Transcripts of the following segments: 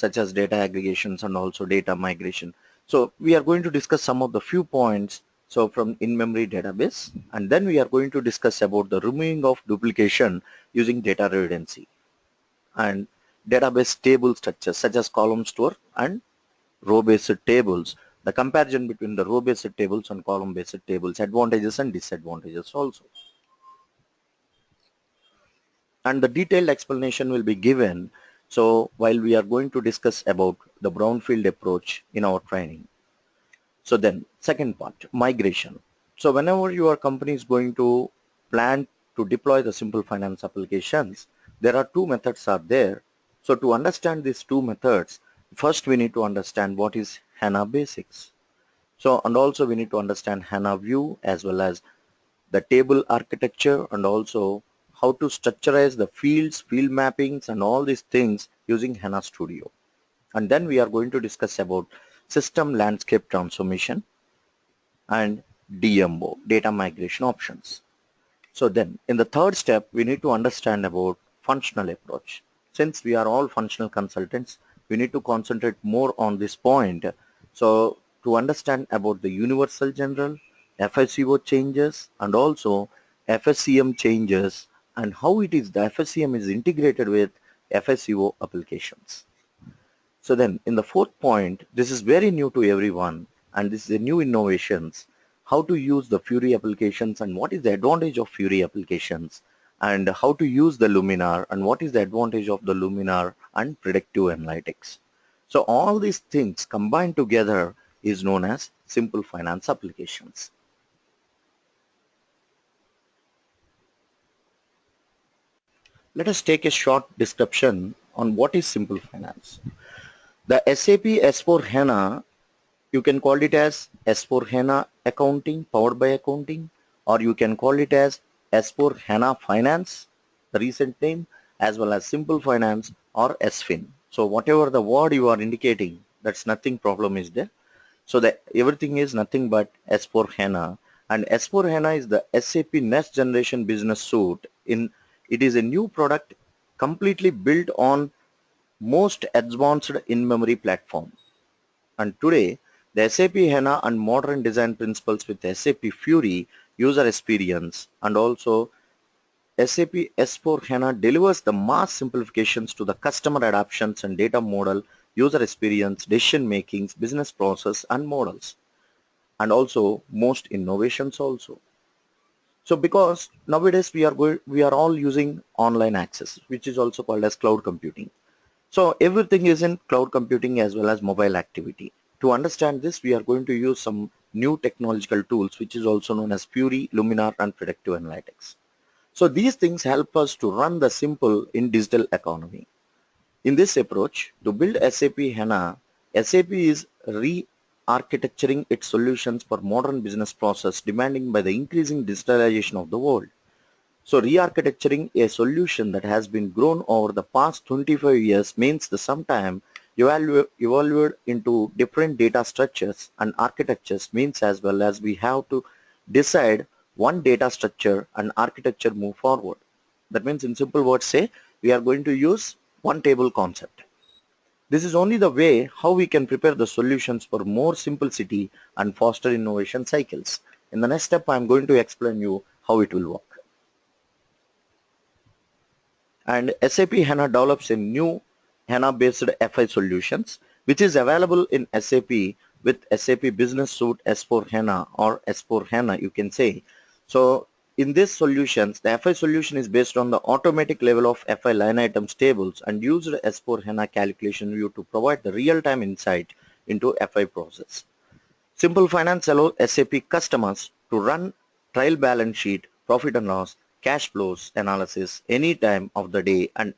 such as data aggregations and also data migration. So we are going to discuss some of the few points so from in-memory database, and then we are going to discuss about the removing of duplication using data redundancy and database table structures such as column store and row-based tables, the comparison between the row-based tables and column-based tables, advantages and disadvantages also. And the detailed explanation will be given. So while we are going to discuss about the brownfield approach in our training. So then second part, migration. So whenever your company is going to plan to deploy the simple finance applications, there are two methods are there. So to understand these two methods, first we need to understand what is Hana basics. So and also we need to understand Hana view as well as the table architecture and also how to structurize the fields, field mappings and all these things using Hana Studio. And then we are going to discuss about system landscape transformation and DMO, data migration options. So then in the third step, we need to understand about functional approach. Since we are all functional consultants, we need to concentrate more on this point. So to understand about the universal general, FSCO changes and also FSCM changes and how it is the FSCM is integrated with FSCO applications. So then in the fourth point, this is very new to everyone and this is a new innovations, how to use the Fiori applications and what is the advantage of Fiori applications and how to use the Luminar and what is the advantage of the Luminar and predictive analytics. So all these things combined together is known as simple finance applications. Let us take a short description on what is simple finance. The SAP S4 HANA, you can call it as S4 HANA accounting, powered by accounting, or you can call it as S4 HANA finance, the recent name, as well as simple finance or SFIN. So whatever the word you are indicating, that's nothing problem is there. So that everything is nothing but S4 HANA, and S4 HANA is the SAP next generation business suite. It is a new product completely built on most advanced in-memory platform. And today, the SAP HANA and modern design principles with SAP Fiori user experience and also SAP S4 HANA delivers the mass simplifications to the customer adoptions and data model, user experience, decision makings, business process and models, and also most innovations also. So because nowadays we are all using online access, which is also called as cloud computing. So everything is in cloud computing as well as mobile activity. To understand this, we are going to use some new technological tools, which is also known as Fiori, Luminar, and predictive analytics. So these things help us to run the simple in digital economy. In this approach, to build SAP HANA, SAP is re-architecturing its solutions for modern business process demanding by the increasing digitalization of the world. So re-architecturing a solution that has been grown over the past 25 years means the sometime evolved into different data structures and architectures means as well as we have to decide one data structure and architecture move forward. That means in simple words say we are going to use one table concept. This is only the way how we can prepare the solutions for more simplicity and faster innovation cycles. In the next step I am going to explain you how it will work. And SAP HANA develops a new HANA based FI solutions which is available in SAP with SAP Business Suite S4 HANA or S4 HANA you can say. So in these solutions, the FI solution is based on the automatic level of FI line items tables and used S4 HANA calculation view to provide the real-time insight into FI process. Simple Finance allows SAP customers to run trial balance sheet, profit and loss, cash flows analysis any time of the day and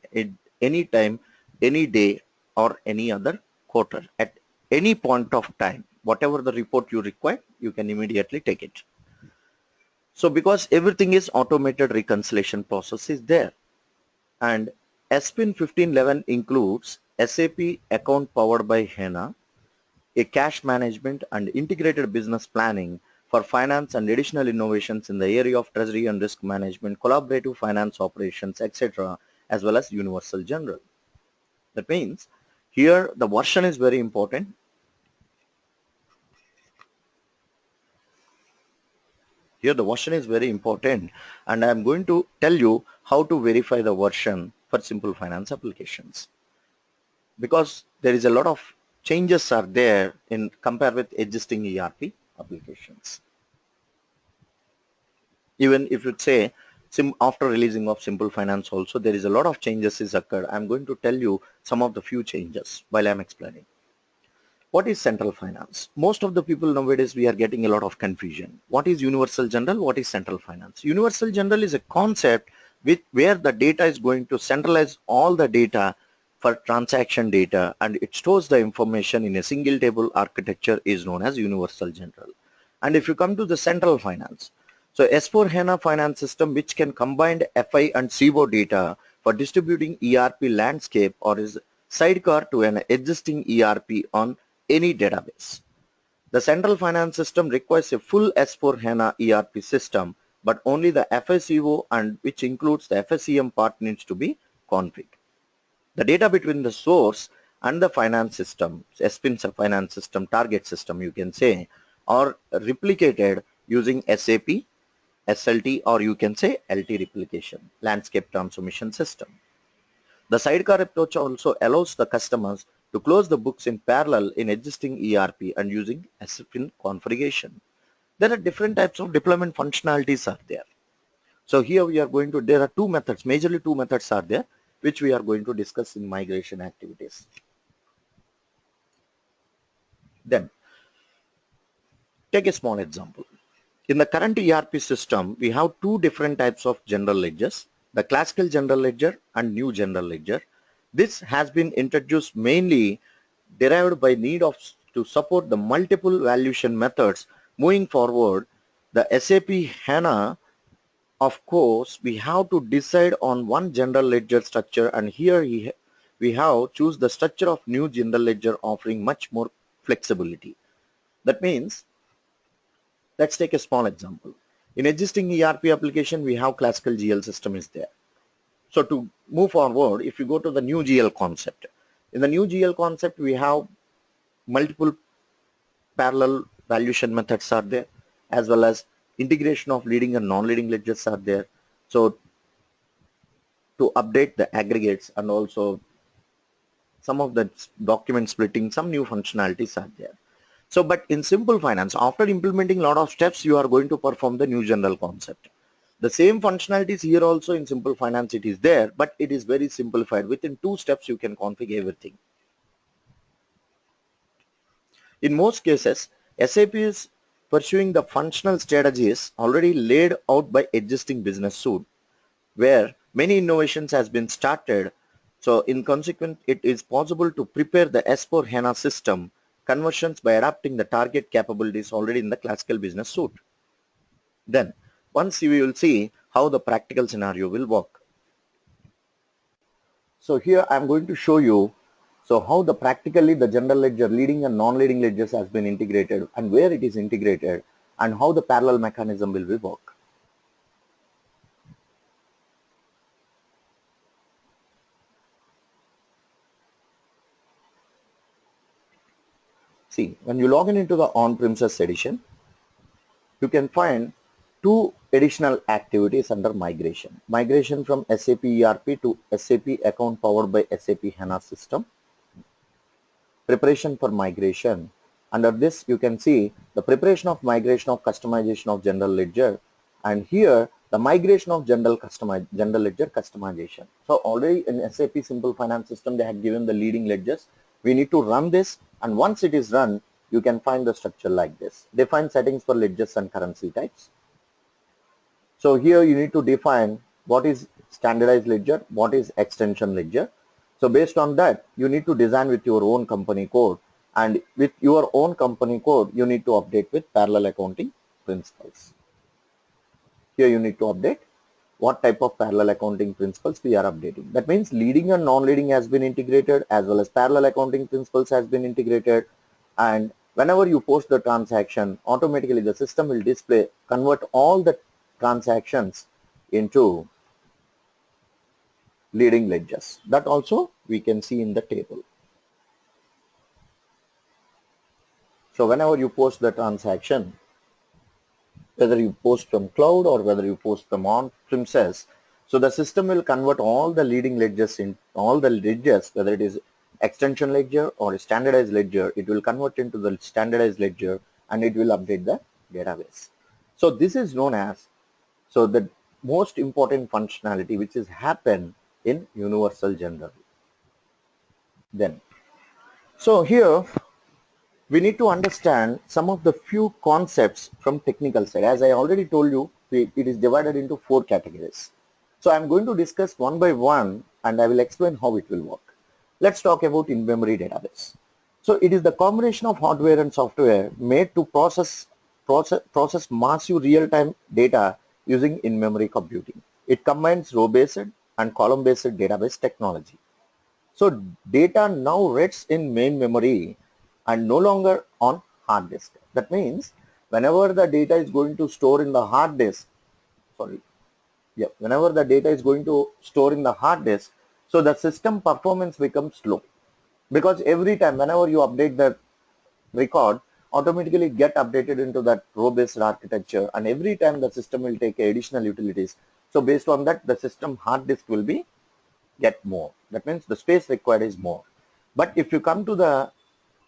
any time, any day or any other quarter at any point of time. Whatever the report you require, you can immediately take it. So because everything is automated, reconciliation process is there. And SPIN 1511 includes SAP account powered by HANA, a cash management and integrated business planning for finance and additional innovations in the area of treasury and risk management, collaborative finance operations, etc., as well as universal general. That means Here the version is very important. Here the version is very important, and I'm going to tell you how to verify the version for Simple Finance applications, because there is a lot of changes are there in compared with existing ERP applications. Even if you say after releasing of Simple Finance also, there is a lot of changes is occurred. I'm going to tell you some of the few changes while I'm explaining. What is central finance? Most of the people nowadays, we are getting a lot of confusion. What is universal general? What is central finance? Universal general is a concept where the data is going to centralize all the data for transaction data, and it stores the information in a single table architecture is known as universal general. And if you come to the central finance, so S4 HANA finance system which can combine FI and CO data for distributing ERP landscape or is sidecar to an existing ERP on any database. The central finance system requires a full S4 HANA ERP system, but only the FICO and which includes the FSCM part needs to be configured. The data between the source and the finance system, SPIN's finance system, target system you can say, are replicated using SAP, SLT, or you can say LT replication, landscape transformation system. The sidecar approach also allows the customers to close the books in parallel in existing ERP and using SFIN configuration. There are different types of deployment functionalities are there. So here we are going to, there are two methods, majorly two methods are there, which we are going to discuss in migration activities. Then, take a small example. In the current ERP system, we have two different types of general ledgers, the classical general ledger and new general ledger. This has been introduced mainly derived by need of to support the multiple valuation methods. Moving forward, the SAP HANA, of course, we have to decide on one general ledger structure, and here we have choose the structure of new general ledger offering much more flexibility. That means, let's take a small example. In existing ERP application, we have classical GL system is there. So to move forward, if you go to the new GL concept, in the new GL concept, we have multiple parallel valuation methods are there, as well as integration of leading and non-leading ledgers are there. So to update the aggregates and also some of the document splitting, some new functionalities are there. So, but in Simple Finance, after implementing a lot of steps, you are going to perform the new general concept. The same functionalities here also in Simple Finance it is there, but it is very simplified. Within 2 steps, you can configure everything. In most cases, SAP is pursuing the functional strategies already laid out by existing business suite, where many innovations has been started. So in consequence, it is possible to prepare the S4 HANA system conversions by adapting the target capabilities already in the classical business suite. Then, once you will see how the practical scenario will work. So here I am going to show you how the practically the general ledger leading and non-leading ledgers has been integrated and where it is integrated and how the parallel mechanism will work. See, when you log in into the on-premises edition, you can find 2 additional activities under migration. Migration from SAP ERP to SAP account powered by SAP HANA system. Preparation for migration. Under this, you can see the preparation of migration of customization of general ledger, and here the migration of general ledger customization. So already in SAP Simple Finance system, they have given the leading ledgers. We need to run this, and once it is run, you can find the structure like this. Define settings for ledgers and currency types. So here you need to define what is standardized ledger, what is extension ledger. So based on that, you need to design with your own company code, and with your own company code, you need to update with parallel accounting principles. Here you need to update what type of parallel accounting principles we are updating. That means leading and non-leading has been integrated, as well as parallel accounting principles has been integrated, and whenever you post the transaction, automatically the system will display, convert all the transactions into leading ledgers. That also we can see in the table. So whenever you post the transaction, whether you post from cloud or whether you post from on-premises, so the system will convert all the leading ledgers in all the ledgers, whether it is extension ledger or a standardized ledger, it will convert into the standardized ledger and it will update the database. So this is known as, so the most important functionality which is happen in universal general. Then, so here we need to understand some of the few concepts from technical side. As I already told you, it is divided into 4 categories. So I'm going to discuss one by one and I will explain how it will work. Let's talk about in-memory database. So it is the combination of hardware and software made to process massive real-time data using in-memory computing. It combines row-based and column-based database technology. So data now rests in main memory and no longer on hard disk. That means whenever the data is going to store in the hard disk, whenever the data is going to store in the hard disk, so the system performance becomes slow, because every time whenever you update the record, automatically get updated into that row-based architecture, and every time the system will take additional utilities. So based on that, the system hard disk will be get more. That means the space required is more. But if you come to the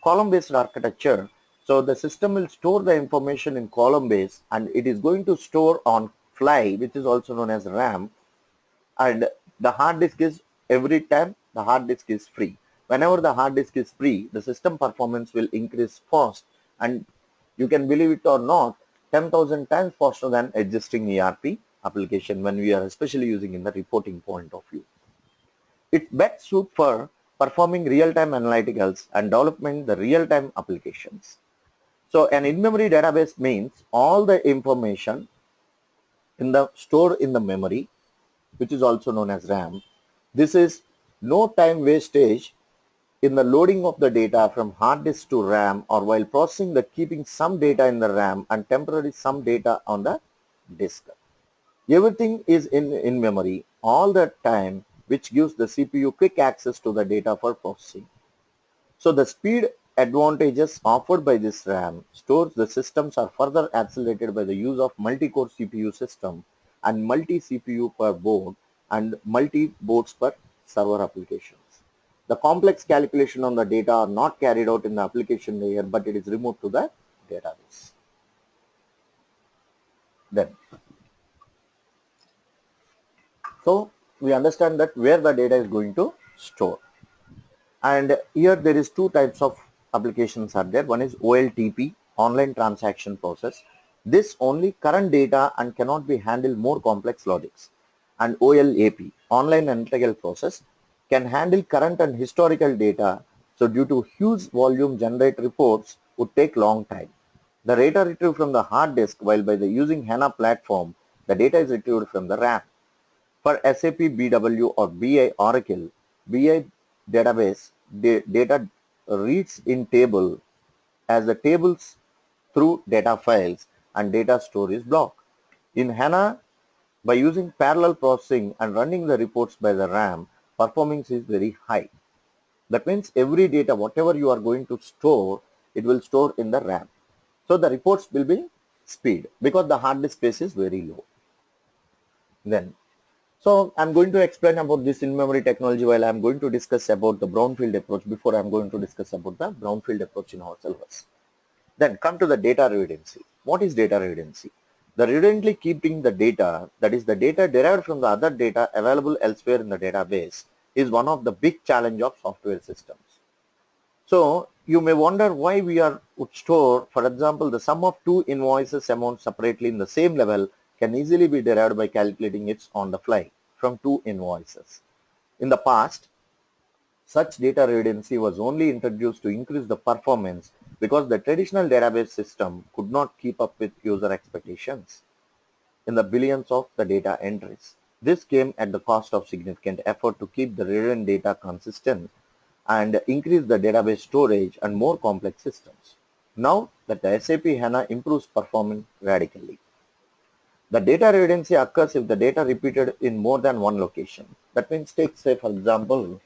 column-based architecture, so the system will store the information in column-based and it is going to store on fly, which is also known as RAM, and the hard disk is every time the hard disk is free. Whenever the hard disk is free, the system performance will increase fast, and you can believe it or not, 10,000 times faster than existing ERP application when we are especially using in the reporting point of view. It's best suited for performing real-time analyticals and developing the real-time applications. So an in-memory database means all the information stored in the memory, which is also known as RAM. This is no time wastage in the loading of the data from hard disk to RAM, or while processing, the keeping some data in the RAM and temporarily some data on the disk. Everything is in memory all the time, which gives the CPU quick access to the data for processing. So the speed advantages offered by this RAM stores the systems are further accelerated by the use of multi-core CPU system and multi-CPU per board and multi-boards per server applications. The complex calculation on the data are not carried out in the application layer, but it is removed to the database. Then, so we understand that where the data is going to store. And here there is 2 types of applications are there. One is OLTP, online transaction process. This only current data and cannot be handled more complex logics. And OLAP, online analytical process, can handle current and historical data. So due to huge volume, generate reports would take long time. The data retrieved from the hard disk, while by the using Hana platform, the data is retrieved from the RAM. For SAP BW or BI Oracle, BI database, data reads in table as the tables through data files and data store is block. In Hana, by using parallel processing and running the reports by the RAM, performance is very high. That means every data, whatever you are going to store, it will store in the RAM. So the reports will be speed because the hard disk space is very low. Then, so I'm going to explain about this in-memory technology while I'm going to discuss about the brownfield approach before I'm going to discuss about the brownfield approach in our syllabus. Then come to the data redundancy. What is data redundancy? The redundantly keeping the data, that is the data derived from the other data available elsewhere in the database, is one of the big challenge of software systems. So you may wonder why we would store, for example, the sum of 2 invoices amount separately in the same level can easily be derived by calculating it on the fly from 2 invoices. In the past, such data redundancy was only introduced to increase the performance because the traditional database system could not keep up with user expectations in the billions of the data entries. This came at the cost of significant effort to keep the redundant data consistent and increase the database storage and more complex systems. Now that the SAP Hana improves performance radically. The data redundancy occurs if the data repeated in more than one location. That means take, say for example,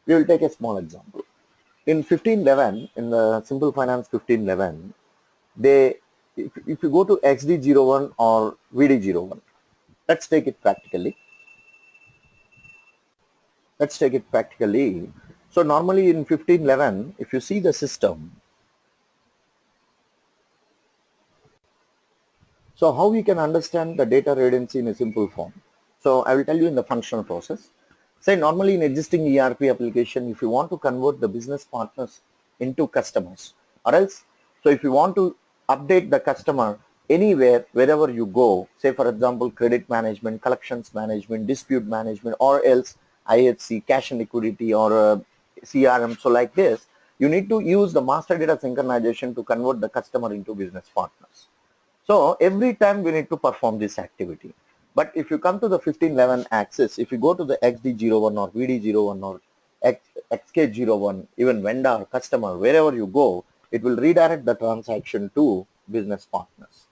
we will take a small example. in 1511, in the Simple Finance 1511, they, if you go to XD01 or VD01, let's take it practically. Let's take it practically. So normally in 1511, if you see the system, so how we can understand the data redundancy in a simple form. So I will tell you in the functional process. Say normally in existing ERP application, if you want to convert the business partners into customers, or else, so if you want to update the customer anywhere, wherever you go, say for example, credit management, collections management, dispute management, or else IHC, cash and liquidity, or CRM. So like this, you need to use the master data synchronization to convert the customer into business partners. So every time we need to perform this activity. But if you come to the 1511 axis, if you go to the XD01 or VD01 or XK01, even vendor, customer, wherever you go, it will redirect the transaction to business partners.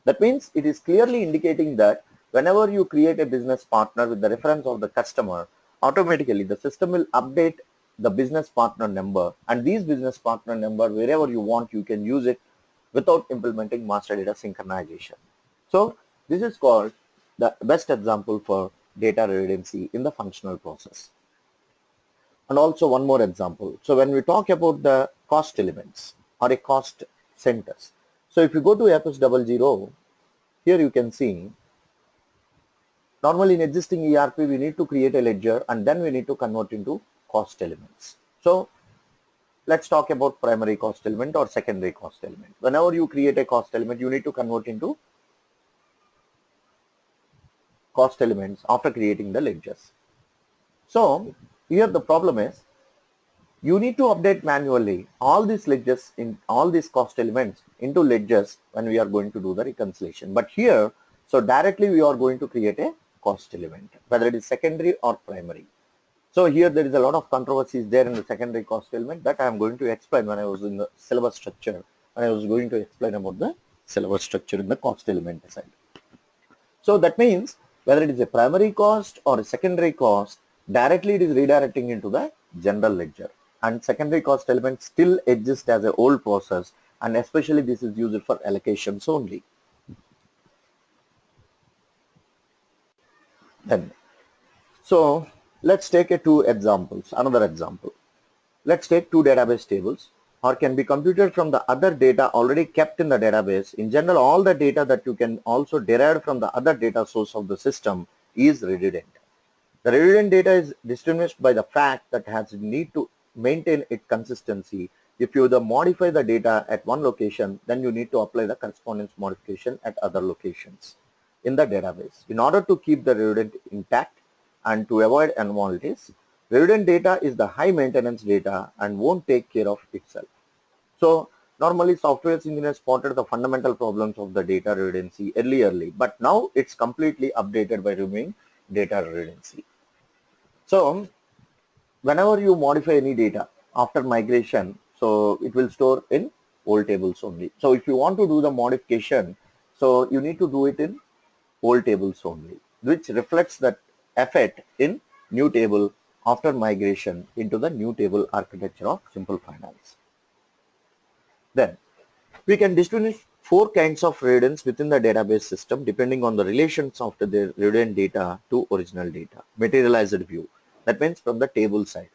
That means it is clearly indicating that whenever you create a business partner with the reference of the customer, automatically the system will update the business partner number, and these business partner number, wherever you want, you can use it without implementing master data synchronization. So this is called the best example for data redundancy in the functional process. And also one more example. So when we talk about the cost elements or a cost centers. So if you go to FS00, here you can see normally in existing ERP we need to create a ledger and then we need to convert into cost elements. So let's talk about primary cost element or secondary cost element. Whenever you create a cost element, you need to convert into cost elements after creating the ledgers. So here the problem is you need to update manually all these ledgers, in all these cost elements into ledgers when we are going to do the reconciliation. But here, so directly we are going to create a cost element, whether it is secondary or primary. So here there is a lot of controversies there in the secondary cost element that I am going to explain when I was in the syllabus structure, and I was going to explain about the syllabus structure in the cost element side. So that means whether it is a primary cost or a secondary cost, directly it is redirecting into the general ledger, and secondary cost element still exists as an old process, and especially this is used for allocations only. Then, so let's take two examples. Another example. Let's take two database tables, or can be computed from the other data already kept in the database. In general, all the data that you can also derive from the other data source of the system is redundant. The redundant data is distinguished by the fact that has need to maintain its consistency. If you modify the data at one location, then you need to apply the correspondence modification at other locations in the database. In order to keep the redundant intact and to avoid anomalies, redundant data is the high maintenance data and won't take care of itself. So normally software engineers spotted the fundamental problems of the data redundancy early, but now it's completely updated by removing data redundancy. So whenever you modify any data after migration, so it will store in old tables only. So if you want to do the modification, so you need to do it in old tables only, which reflects that effect in new table after migration into the new table architecture of Simple Finance. Then we can distinguish four kinds of redundancy within the database system depending on the relations of the redundant data to original data. Materialized view, that means from the table side.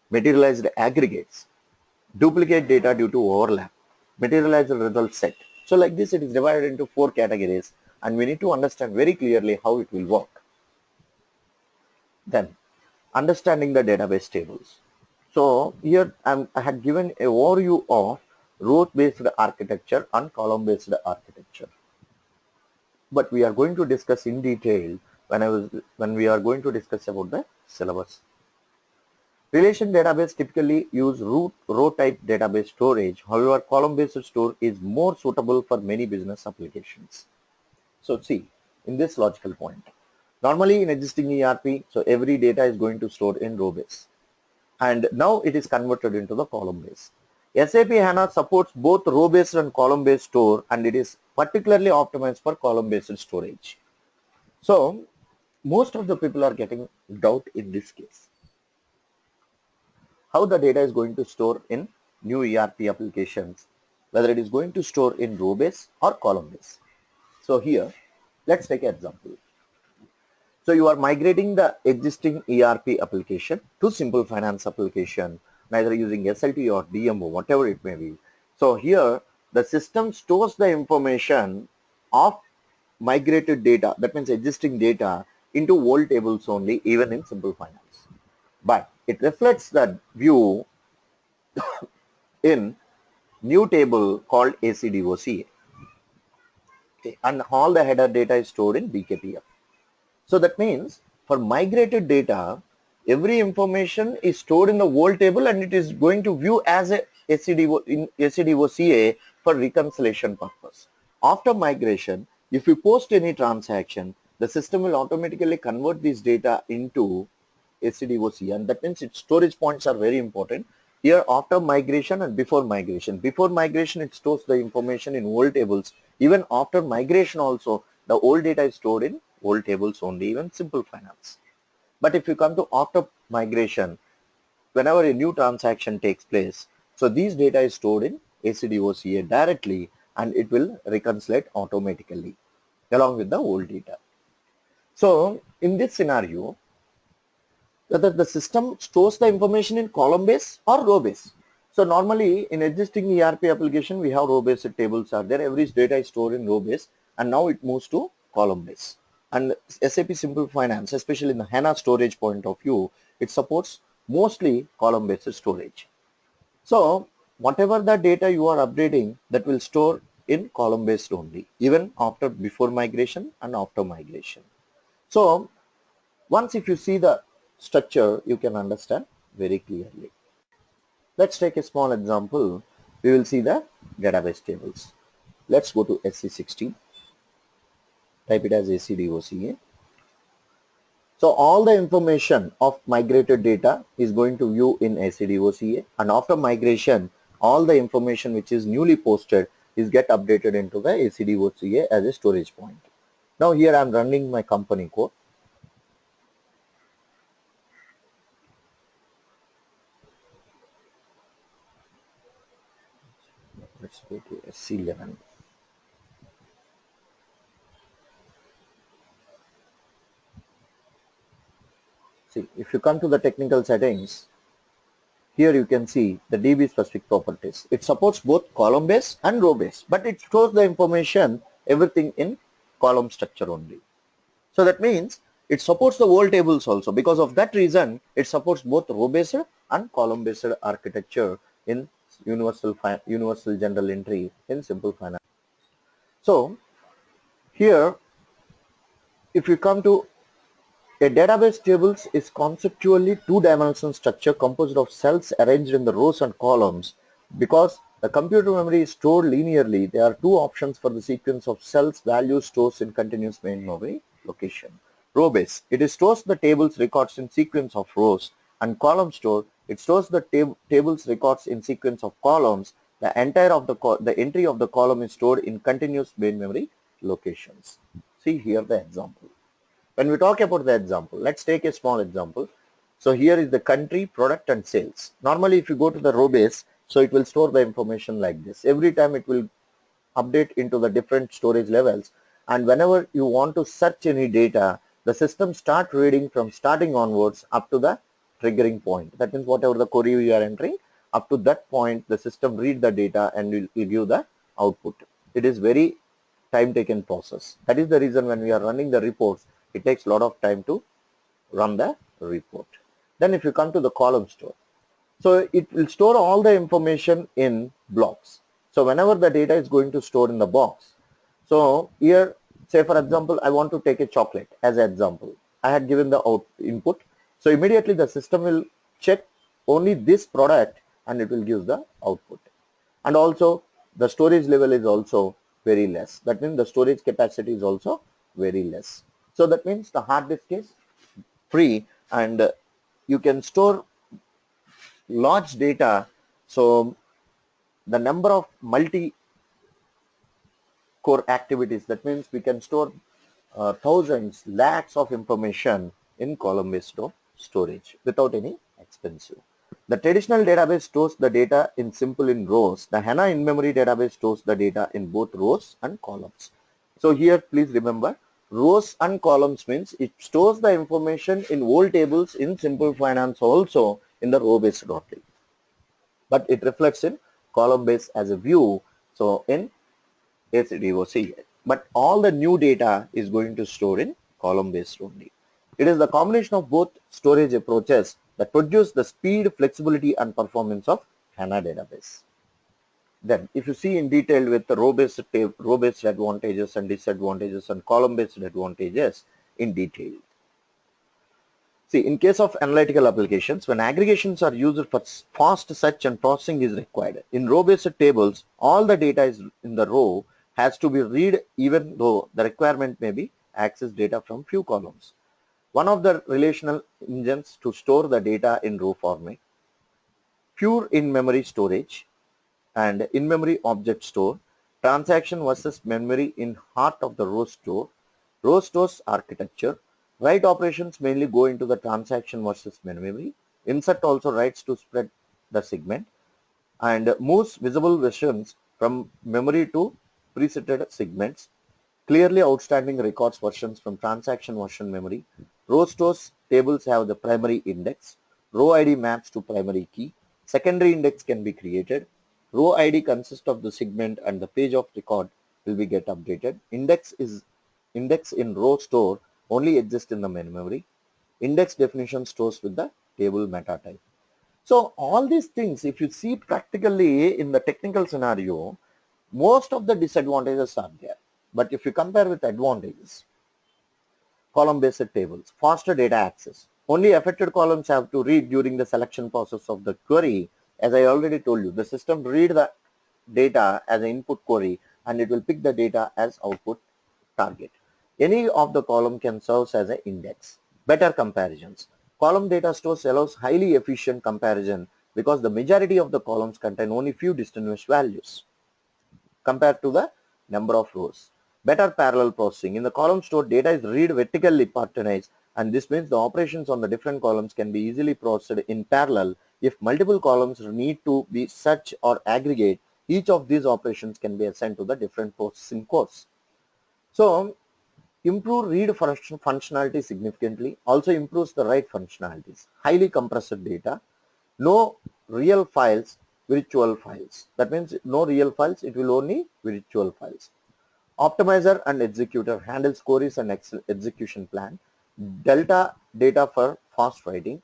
Materialized aggregates, duplicate data due to overlap. Materialized result set. So like this it is divided into four categories, and we need to understand very clearly how it will work. Then understanding the database tables. So here I had given a overview of row-based architecture and column-based architecture. But we are going to discuss in detail when we are going to discuss about the syllabus. Relation database typically use row type database storage. However, column-based store is more suitable for many business applications. So see, in this logical point, normally in existing ERP, so every data is going to store in row base, and now it is converted into the column base. SAP Hana supports both row based and column based store, and it is particularly optimized for column based storage. So most of the people are getting doubt in this case. how the data is going to store in new ERP applications, whether it is going to store in row base or column base. So here, let's take an example. So you are migrating the existing ERP application to Simple Finance application, neither using SLT or DMO, whatever it may be. So here, the system stores the information of migrated data, that means existing data, into old tables only, even in Simple Finance. But it reflects that view in new table called ACDOCA. Okay, and all the header data is stored in BKPF. So that means for migrated data, every information is stored in the old table and it is going to view as a ACDOCA for reconciliation purpose. After migration, if you post any transaction, the system will automatically convert this data into ACDOCA, and that means its storage points are very important. Here after migration and before migration. Before migration it stores the information in old tables. Even after migration also the old data is stored in old tables only, even Simple Finance. But if you come to after migration, whenever a new transaction takes place, so these data is stored in ACDOCA directly and it will reconcile automatically along with the old data. So in this scenario, whether the system stores the information in column base or row base. So normally in existing ERP application we have row based tables are there, every data is stored in row base, and now it moves to column base. And SAP Simple Finance, especially in the Hana storage point of view, it supports mostly column based storage. So whatever the data you are updating, that will store in column based only, even after before migration and after migration. So once if you see the structure, you can understand very clearly. Let's take a small example. We will see the database tables. Let's go to SC16. Type it as ACDOCA. So all the information of migrated data is going to view in ACDOCA, and after migration, all the information which is newly posted is get updated into the ACDOCA as a storage point. Now here I am running my company code. Let's go to SC11. See, if you come to the technical settings, here you can see the DB specific properties. It supports both column base and row base, but it stores the information, everything in column structure only. So that means it supports the old tables also. Because of that reason, it supports both row based and column based architecture in universal general entry in Simple Finance. So here, if you come to a database tables is conceptually two-dimensional structure composed of cells arranged in the rows and columns. Because the computer memory is stored linearly, there are two options for the sequence of cells values stores in continuous main memory location. Row base, it stores the tables records in sequence of rows, and column store, it stores the tables records in sequence of columns. The entire of the entry of the column is stored in continuous main memory locations. See here the example. When we talk about the example, let's take a small example. So here is the country, product and sales. Normally if you go to the row base, so it will store the information like this. Every time it will update into the different storage levels, and whenever you want to search any data, the system start reading from starting onwards up to the triggering point. That means whatever the query you are entering, up to that point the system read the data and will give the output. It is very time taken process. That is the reason when we are running the reports, it takes a lot of time to run the report. Then if you come to the column store, so it will store all the information in blocks. So whenever the data is going to store in the box, so here say for example I want to take a chocolate as an example. I had given the input, so immediately the system will check only this product and it will give the output. And also the storage level is also very less. That means the storage capacity is also very less. So that means the hard disk is free and you can store large data. So the number of multi-core activities, that means we can store thousands, lakhs of information in column-based storage without any expensive. The traditional database stores the data in simple in rows. The Hana in-memory database stores the data in both rows and columns. So here please remember, rows and columns means it stores the information in old tables in Simple Finance also in the row based only. But it reflects in column based as a view. So in SDOC. But all the new data is going to store in column based only. It is the combination of both storage approaches that produce the speed, flexibility and performance of Hana database. Then if you see in detail with the row based advantages and disadvantages and column based advantages in detail. See, in case of analytical applications, when aggregations are used for fast search and processing is required. In row based tables, all the data is in the row has to be read even though the requirement may be access data from few columns. One of the relational engines to store the data in row format, pure in-memory storage and in-memory object store, transaction versus memory in heart of the row store, row stores architecture, write operations mainly go into the transaction versus memory, insert also writes to spread the segment and moves visible versions from memory to presetted segments, clearly outstanding records versions from transaction version memory. Row stores tables have the primary index. Row ID maps to primary key. Secondary index can be created. Row ID consists of the segment and the page of record will be get updated. Index in row store only exists in the main memory. Index definition stores with the table meta type. So all these things, if you see practically in the technical scenario, most of the disadvantages are there. But if you compare with advantages, column-based tables, faster data access. Only affected columns have to read during the selection process of the query. As I already told you, the system read the data as an input query and it will pick the data as output target. Any of the column can serve as an index. Better comparisons. Column data stores allows highly efficient comparison because the majority of the columns contain only few distinguished values compared to the number of rows. Better parallel processing. In the column store, data is read vertically patternized and this means the operations on the different columns can be easily processed in parallel. If multiple columns need to be search or aggregate, each of these operations can be assigned to the different processing cores. So, improve read functionality significantly, also improves the write functionalities. Highly compressed data, no real files, virtual files. That means no real files, it will only virtual files. Optimizer and executor handles queries and execution plan. Delta data for fast writing.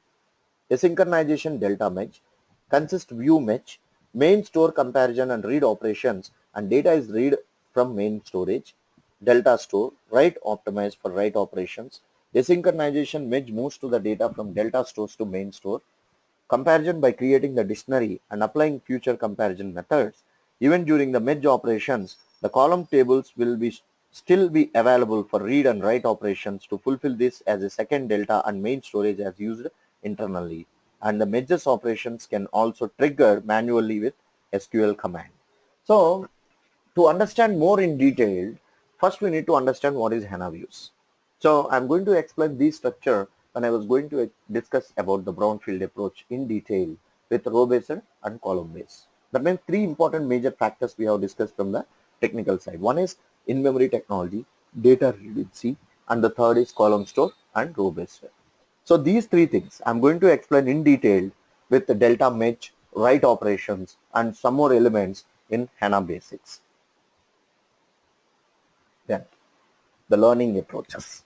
Asynchronization delta match. Consist view match. Main store comparison and read operations and data is read from main storage. Delta store, write optimized for write operations. Asynchronization merge moves to the data from delta stores to main store. Comparison by creating the dictionary and applying future comparison methods. Even during the merge operations, the column tables will still be available for read and write operations to fulfill this as a second delta and main storage as used internally. And the merges operations can also trigger manually with SQL command. So to understand more in detail, first we need to understand what is Hana views. So I'm going to explain this structure when I was going to discuss about the brownfield approach in detail with row based and column based. That means three important major factors we have discussed from the technical side. One is in-memory technology, data redundancy, and the third is column store and row based. So these three things I'm going to explain in detail with the delta match, write operations, and some more elements in Hana basics. Then the learning approaches.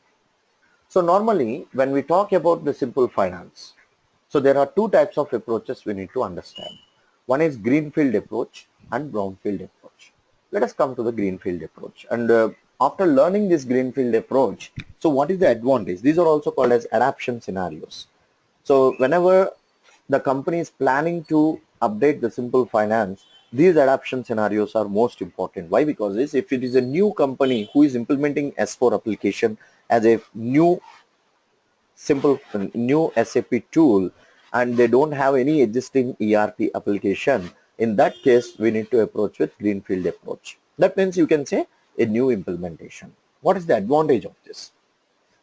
So normally when we talk about the simple finance, so there are two types of approaches we need to understand. One is greenfield approach and brownfield approach. Let us come to the greenfield approach. And after learning this greenfield approach, so what is the advantage? These are also called as adaptation scenarios. So whenever the company is planning to update the simple finance, these adaptation scenarios are most important. Why? Because if it is a new company who is implementing S4 application as a new SAP tool and they don't have any existing ERP application, in that case we need to approach with greenfield approach. That means you can say a new implementation. What is the advantage of this?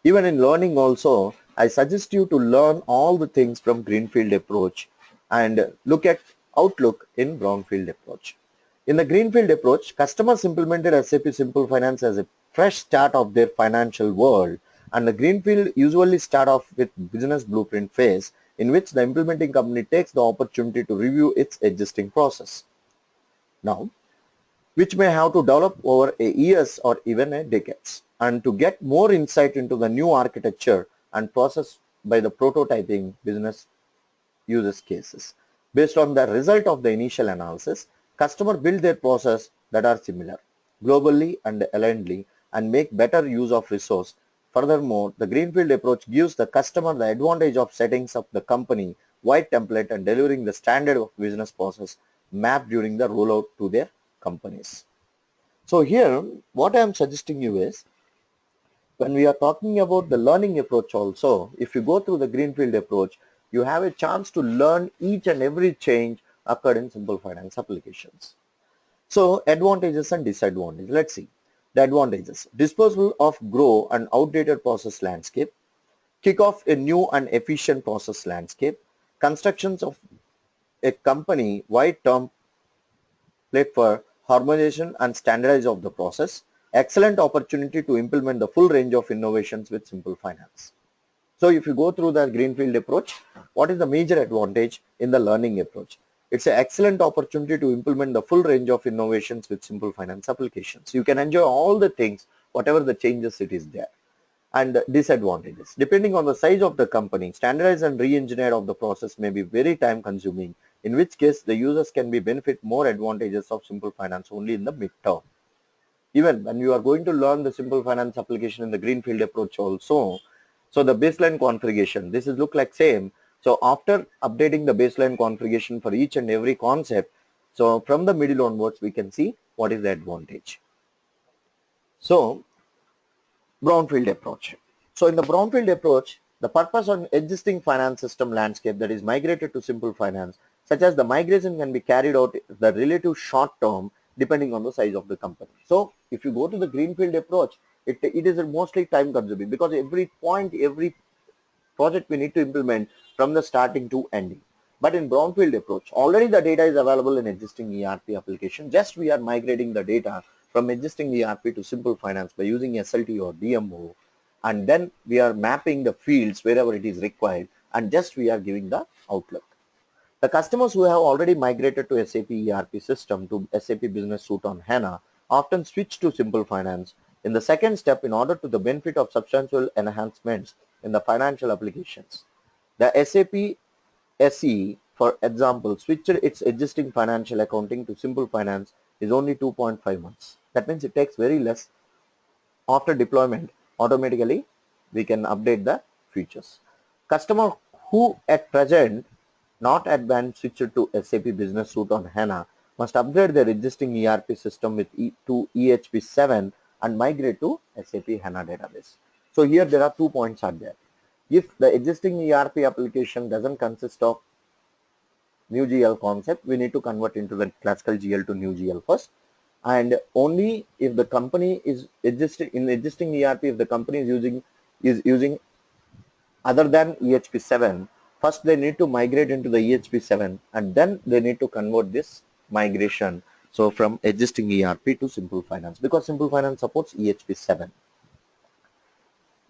Even in learning also, I suggest you to learn all the things from greenfield approach and look at outlook in brownfield approach. In the greenfield approach, customers implemented SAP Simple Finance as a fresh start of their financial world, and the greenfield usually start off with business blueprint phase, in which the implementing company takes the opportunity to review its existing process. Now, which may have to develop over a years or even a decades, and to get more insight into the new architecture and process by the prototyping business uses cases. Based on the result of the initial analysis, customers build their process that are similar, globally and alignedly, and make better use of resource. Furthermore, the greenfield approach gives the customer the advantage of setting up the company wide template and delivering the standard of business process mapped during the rollout to their companies. So here, what I am suggesting you is, when we are talking about the learning approach also, if you go through the greenfield approach, you have a chance to learn each and every change occurred in simple finance applications. So advantages and disadvantages. Let's see. The advantages: disposal of grow and outdated process landscape, kick off a new and efficient process landscape, constructions of a company wide term plate for harmonization and standardize of the process, excellent opportunity to implement the full range of innovations with simple finance. So if you go through the greenfield approach, what is the major advantage in the learning approach? It's an excellent opportunity to implement the full range of innovations with simple finance applications. You can enjoy all the things, whatever the changes it is there. And disadvantages: depending on the size of the company, standardize and re-engineer of the process may be very time consuming, in which case the users can be benefit more advantages of simple finance only in the mid-term. Even when you are going to learn the simple finance application in the greenfield approach also, so the baseline configuration, this is look like same. So after updating the baseline configuration for each and every concept, so from the middle onwards we can see what is the advantage. So brownfield approach. So in the brownfield approach, the purpose on existing finance system landscape that is migrated to simple finance, such as the migration can be carried out the relative short term depending on the size of the company. So if you go to the greenfield approach, it is mostly time consuming, because every point, every project we need to implement from the starting to ending. But in brownfield approach, already the data is available in existing ERP application. Just we are migrating the data from existing ERP to simple finance by using SLT or DMO, and then we are mapping the fields wherever it is required, and just we are giving the outlook. The customers who have already migrated to SAP ERP system to SAP Business Suite on Hana often switch to simple finance in the second step in order to the benefit of substantial enhancements in the financial applications. The SAP SE, for example, switched its existing financial accounting to simple finance is only 2.5 months. That means it takes very less. After deployment, automatically we can update the features. Customer who at present not advanced switched to SAP Business Suite on Hana must upgrade their existing ERP system to EHP 7 and migrate to SAP Hana database. So here there are 2 points are there. If the existing ERP application doesn't consist of new GL concept, we need to convert into the classical GL to new GL first. And only if the company is existing ERP, if the company is using other than EHP 7, first they need to migrate into the EHP 7, and then they need to convert this migration, so from existing ERP to simple finance, because simple finance supports EHP 7.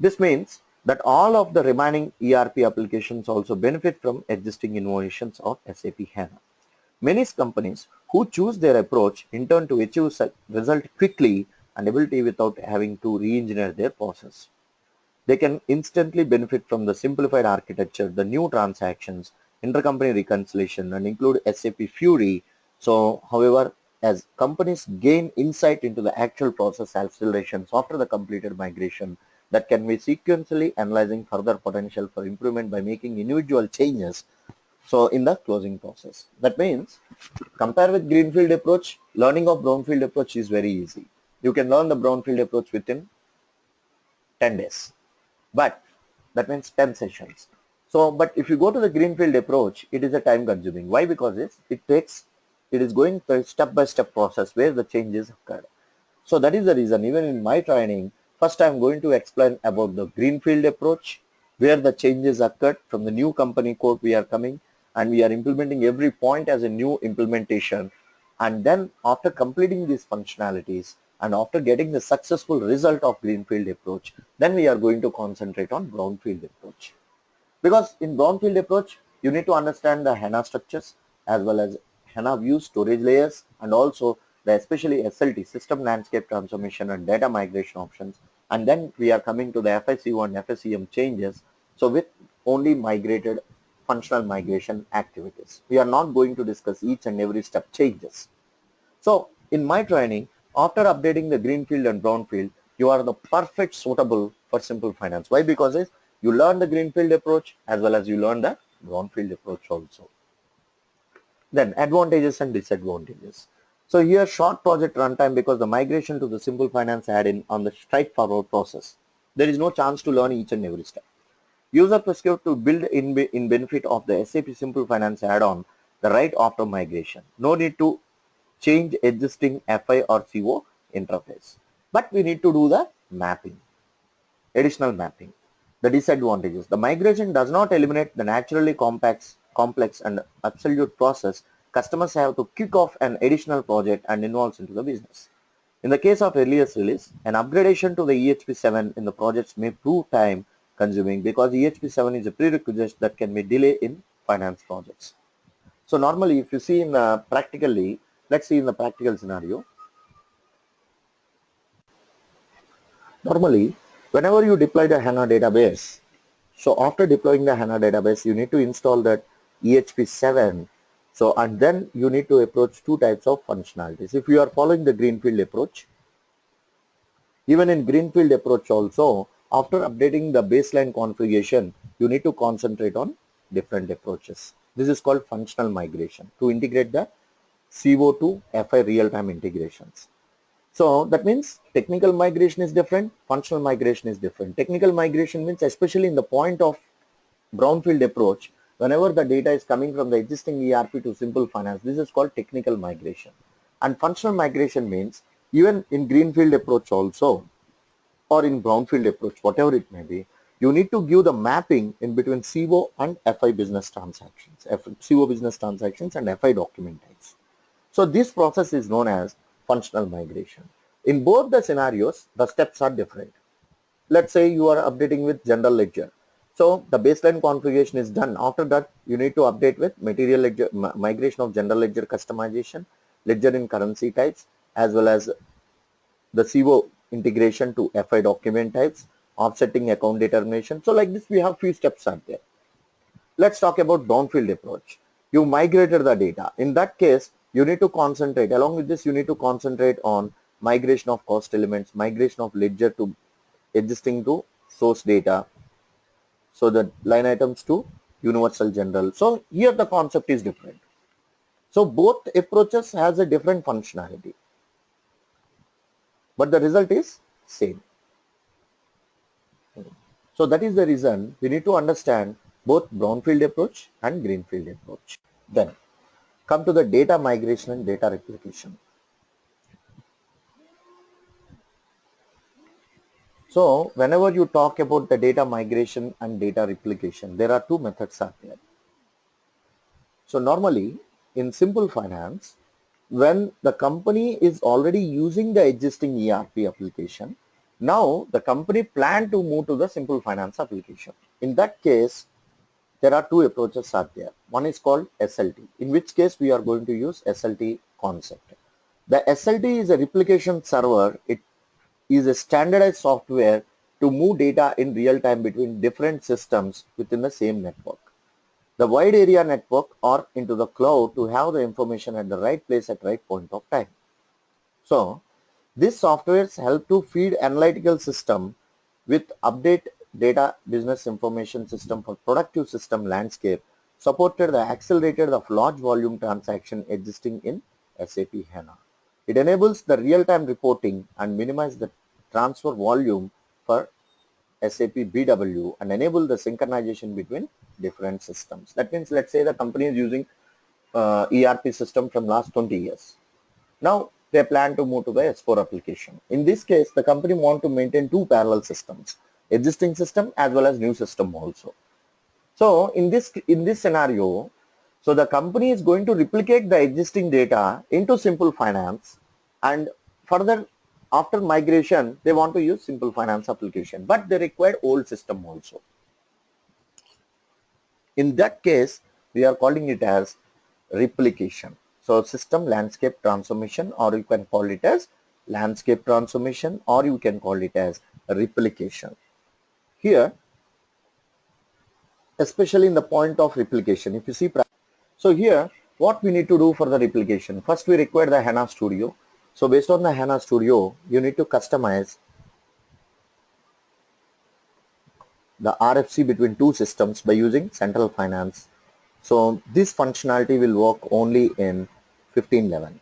This means that all of the remaining ERP applications also benefit from existing innovations of SAP HANA. Many companies who choose their approach intend to achieve such result quickly and ability without having to re-engineer their process. They can instantly benefit from the simplified architecture, the new transactions, intercompany reconciliation, and include SAP Fiori. So, however, as companies gain insight into the actual process accelerations after the completed migration, that can be sequentially analyzing further potential for improvement by making individual changes, so in the closing process. That means, compare with greenfield approach, learning of brownfield approach is very easy. You can learn the brownfield approach within 10 days. But that means 10 sessions. So, but if you go to the greenfield approach, it is a time consuming. Why? Because it is going through step by step process where the changes occur. So that is the reason, even in my training, first I am going to explain about the greenfield approach, where the changes occurred from the new company code we are coming, and we are implementing every point as a new implementation. And then after completing these functionalities and after getting the successful result of greenfield approach, then we are going to concentrate on brownfield approach. Because in brownfield approach, you need to understand the HANA structures as well as HANA views, storage layers, and also the especially SLT, system landscape transformation and data migration options. And then we are coming to the FICO and FSCM changes. So with only migrated functional migration activities. We are not going to discuss each and every step changes. So in my training, after updating the greenfield and brownfield, you are the perfect suitable for simple finance. Why? Because you learn the greenfield approach as well as you learn the brownfield approach also. Then advantages and disadvantages. So here short project runtime, because the migration to the simple finance add-in on the straightforward process. There is no chance to learn each and every step. User prescribed to build in benefit of the SAP Simple Finance add-on the right after migration. No need to change existing FI or CO interface. But we need to do the mapping, additional mapping. The disadvantages. The migration does not eliminate the naturally complex and absolute process. Customers have to kick off an additional project and involves into the business. In the case of earliest release, an upgradation to the EHP 7 in the projects may prove time consuming because EHP 7 is a prerequisite that can be delayed in finance projects. So normally if you see in practically, let's see in the practical scenario. Normally, whenever you deploy the HANA database, so after deploying the HANA database, you need to install that EHP 7. So, and then you need to approach two types of functionalities. If you are following the greenfield approach, even in greenfield approach also, after updating the baseline configuration, you need to concentrate on different approaches. This is called functional migration to integrate the CO to FI real-time integrations. So that means technical migration is different, functional migration is different. Technical migration means especially in the point of brownfield approach, whenever the data is coming from the existing ERP to simple finance, this is called technical migration. And functional migration means even in greenfield approach also, or in brownfield approach, whatever it may be, you need to give the mapping in between CO and FI business transactions, CO business transactions and FI document types. So this process is known as functional migration. In both the scenarios, the steps are different. Let's say you are updating with general ledger. So the baseline configuration is done. After that, you need to update with material ledger, migration of general ledger customization, ledger in currency types, as well as the CO integration to FI document types, offsetting account determination. So like this, we have few steps are there. Let's talk about brownfield approach. You migrated the data. In that case, you need to concentrate. Along with this, you need to concentrate on migration of cost elements, migration of ledger to existing to source data. So the line items to universal general. So here the concept is different. So both approaches has a different functionality, but the result is same. So that is the reason we need to understand both brownfield approach and greenfield approach. Then come to the data migration and data replication. So whenever you talk about the data migration and data replication, there are two methods out there. So normally in simple finance, when the company is already using the existing ERP application, now the company plan to move to the simple finance application. In that case, there are two approaches out there. One is called SLT, in which case we are going to use SLT concept. The SLT is a replication server. It is a standardized software to move data in real time between different systems within the same network. The wide area network or into the cloud to have the information at the right place at right point of time. So these softwares help to feed analytical system with update data business information system for productive system landscape, supported the accelerated of large volume transaction existing in SAP HANA. It enables the real-time reporting and minimize the transfer volume for SAP BW and enable the synchronization between different systems. That means, let's say the company is using ERP system from last 20 years. Now they plan to move to the S4 application. In this case, the company want to maintain two parallel systems, existing system as well as new system also. So in this scenario, So the company is going to replicate the existing data into Simple Finance, and further after migration they want to use Simple Finance application, but they require old system also. In that case, we are calling it as replication. So system landscape transformation, or you can call it as landscape transformation, or you can call it as replication. Here, especially in the point of replication, if you see, so here what we need to do for the replication, first we require the Hana Studio. So based on the Hana Studio, you need to customize the RFC between two systems by using Central Finance. So this functionality will work only in 1511.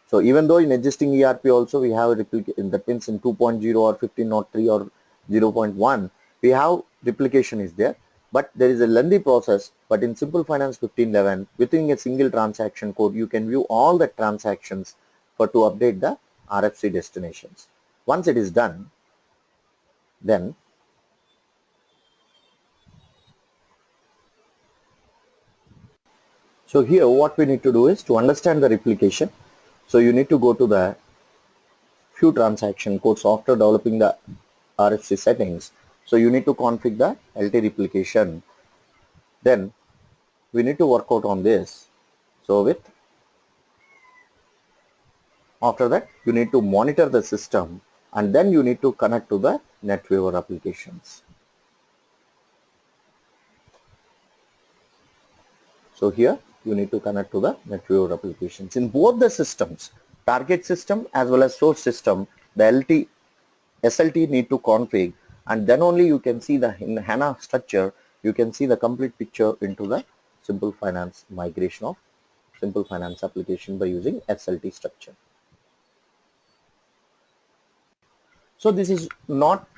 So even though in existing ERP also we have replication, that means in 2.0 or 1503 or 0.1, we have replication is there, but there is a lengthy process. But in Simple Finance 1511, within a single transaction code, you can view all the transactions for to update the RFC destinations. Once it is done, then so here what we need to do is to understand the replication. So you need to go to the few transaction codes after developing the RFC settings. So you need to configure the LT replication. Then we need to work out on this. So with after that you need to monitor the system, and then you need to connect to the NetWeaver applications. So here you need to connect to the NetWeaver applications. In both the systems, target system as well as source system, the SLT need to config, and then only you can see the in Hana structure, you can see the complete picture into the Simple Finance migration of Simple Finance application by using SLT structure. So this is not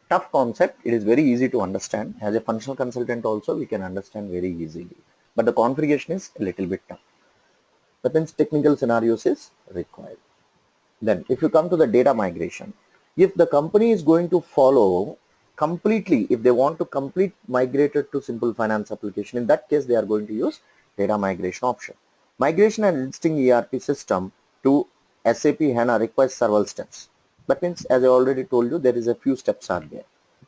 tough concept, it is very easy to understand. As a functional consultant also we can understand very easily, but the configuration is a little bit tough. That means technical scenarios is required. Then if you come to the data migration, if the company is going to follow completely, if they want to complete migrated to Simple Finance application, in that case they are going to use data migration option. Migration and existing ERP system to SAP Hana requires several steps. That means, as I already told you, there is a few steps are there.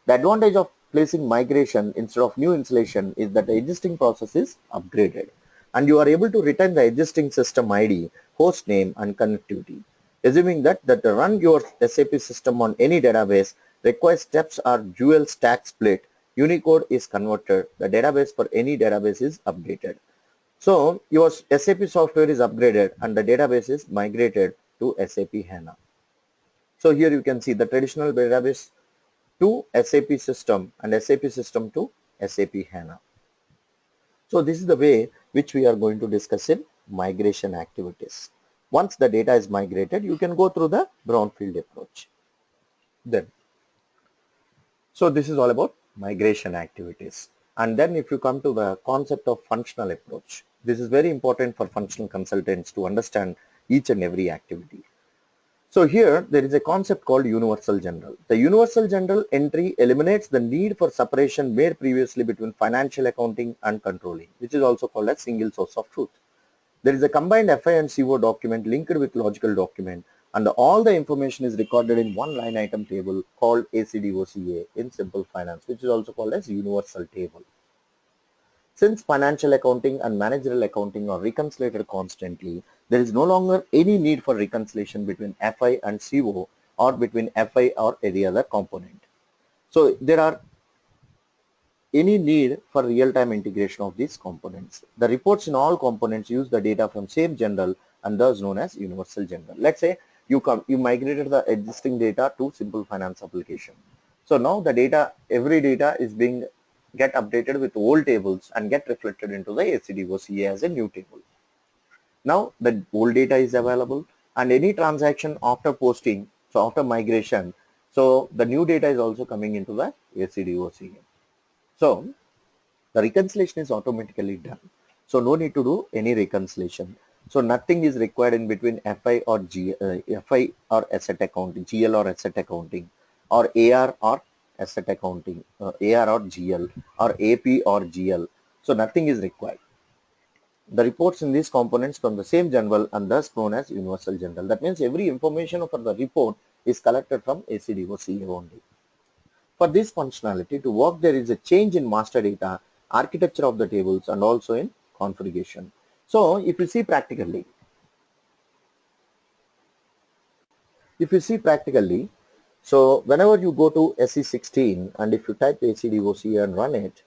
The advantage of placing migration instead of new installation is that the existing process is upgraded, and you are able to retain the existing system ID, host name, and connectivity. Assuming that run your SAP system on any database requires steps are dual stack split, Unicode is converted, the database for any database is updated. So your SAP software is upgraded and the database is migrated to SAP HANA. So here you can see the traditional database to SAP system and SAP system to SAP HANA. So this is the way which we are going to discuss in migration activities. Once the data is migrated, you can go through the brownfield approach. Then, so this is all about migration activities. And then if you come to the concept of functional approach, this is very important for functional consultants to understand each and every activity. So here there is a concept called universal general. The universal general entry eliminates the need for separation made previously between financial accounting and controlling, which is also called as single source of truth. There is a combined FI and CO document linked with logical document, and all the information is recorded in one line item table called ACDOCA in Simple Finance, which is also called as universal table. Since financial accounting and managerial accounting are reconciled constantly, there is no longer any need for reconciliation between FI and CO or between FI or any other component. So there are any need for real-time integration of these components. The reports in all components use the data from same general and thus known as universal general. Let's say you migrated the existing data to Simple Finance application. So now the data, every data is being get updated with old tables and get reflected into the ACDOCA as a new table. Now the old data is available, and any transaction after posting, so after migration, so the new data is also coming into the ACDOCA. So the reconciliation is automatically done. So no need to do any reconciliation. So nothing is required in between FI or FI or asset accounting, GL or asset accounting, or AR or asset accounting, AR or GL, or AP or GL. So nothing is required. the reports in these components from the same general and thus known as universal general. That means every information for the report is collected from ACDOCA only. For this functionality to work, there is a change in master data, architecture of the tables, and also in configuration. So if you see practically, so whenever you go to SE16 and if you type ACDOCA and run it,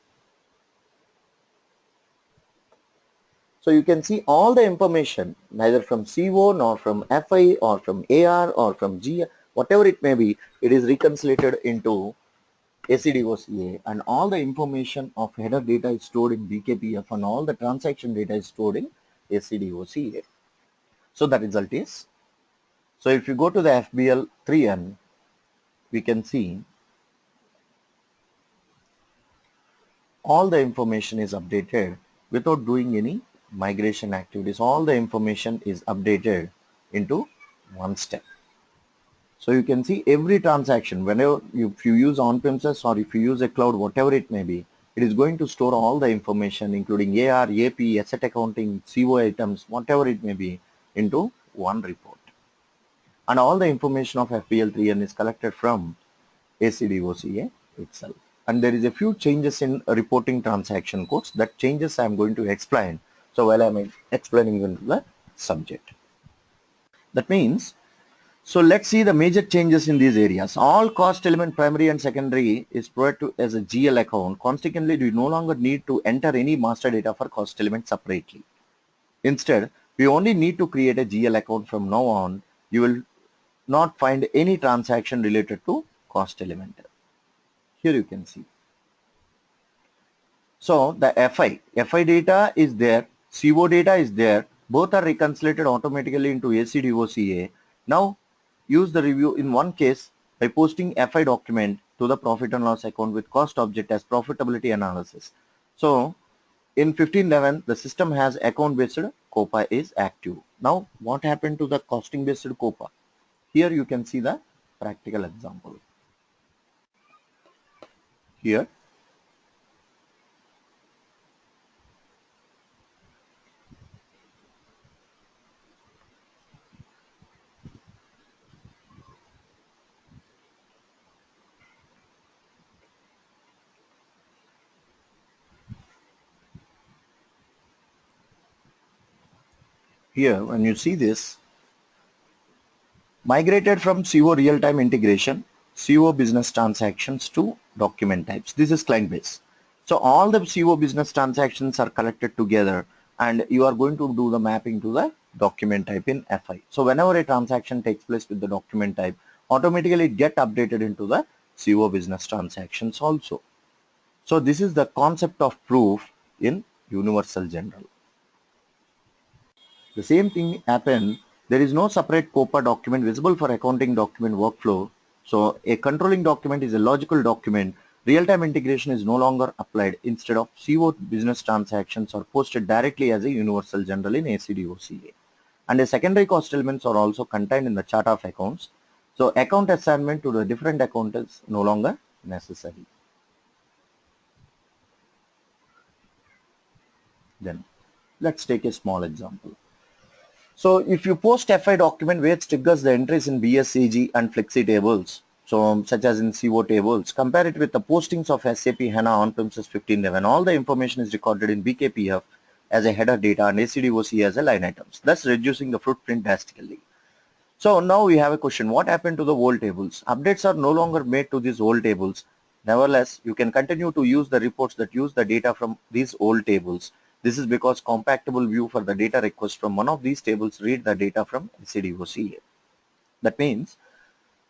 so you can see all the information neither from CO nor from FI or from AR or from G, whatever it may be, it is reconciled into ACDOCA, and all the information of header data is stored in BKPF and all the transaction data is stored in ACDOCA. So the result is, so if you go to the FBL 3N, we can see all the information is updated without doing any migration activities. All the information is updated into one step. So you can see every transaction, whenever if you use on-premises or if you use a cloud, whatever it may be, it is going to store all the information including AR, AP, asset accounting, CO items, whatever it may be, into one report. And all the information of FPL3N is collected from ACDOCA itself. And there is a few changes in reporting transaction codes. That changes I am going to explain. So while I am explaining into the subject. That means, so let's see the major changes in these areas. All cost element primary and secondary is provided as a GL account. Consequently, we no longer need to enter any master data for cost element separately. Instead, we only need to create a GL account from now on. You will not find any transaction related to cost element. Here you can see. So the FI data is there, CO data is there, both are reconciled automatically into ACDOCA. Now use the review in one case by posting FI document to the profit and loss account with cost object as profitability analysis. So in 1511 the system has account based COPA is active. Now what happened to the costing based COPA? Here you can see the practical example. Here when you see this, migrated from CO real-time integration, CO business transactions to document types. This is client base. So all the CO business transactions are collected together and you are going to do the mapping to the document type in FI. So whenever a transaction takes place with the document type, automatically it get updated into the CO business transactions also. So this is the concept of proof in universal general. The same thing happened. There is no separate COPA document visible for accounting document workflow. So a controlling document is a logical document. Real-time integration is no longer applied. Instead of CO business transactions are posted directly as a universal general in ACDOCA. And the secondary cost elements are also contained in the chart of accounts. So account assignment to the different account is no longer necessary. Then let's take a small example. So if you post FI document where it triggers the entries in BSCG and Flexi tables, so such as in CO tables, compare it with the postings of SAP Hana on-premises 1511. All the information is recorded in BKPF as a header data and ACDOCA as a line items, thus reducing the footprint drastically. So now we have a question, what happened to the old tables? Updates are no longer made to these old tables. Nevertheless, you can continue to use the reports that use the data from these old tables. This is because compactable view for the data request from one of these tables read the data from ACDOCA. That means,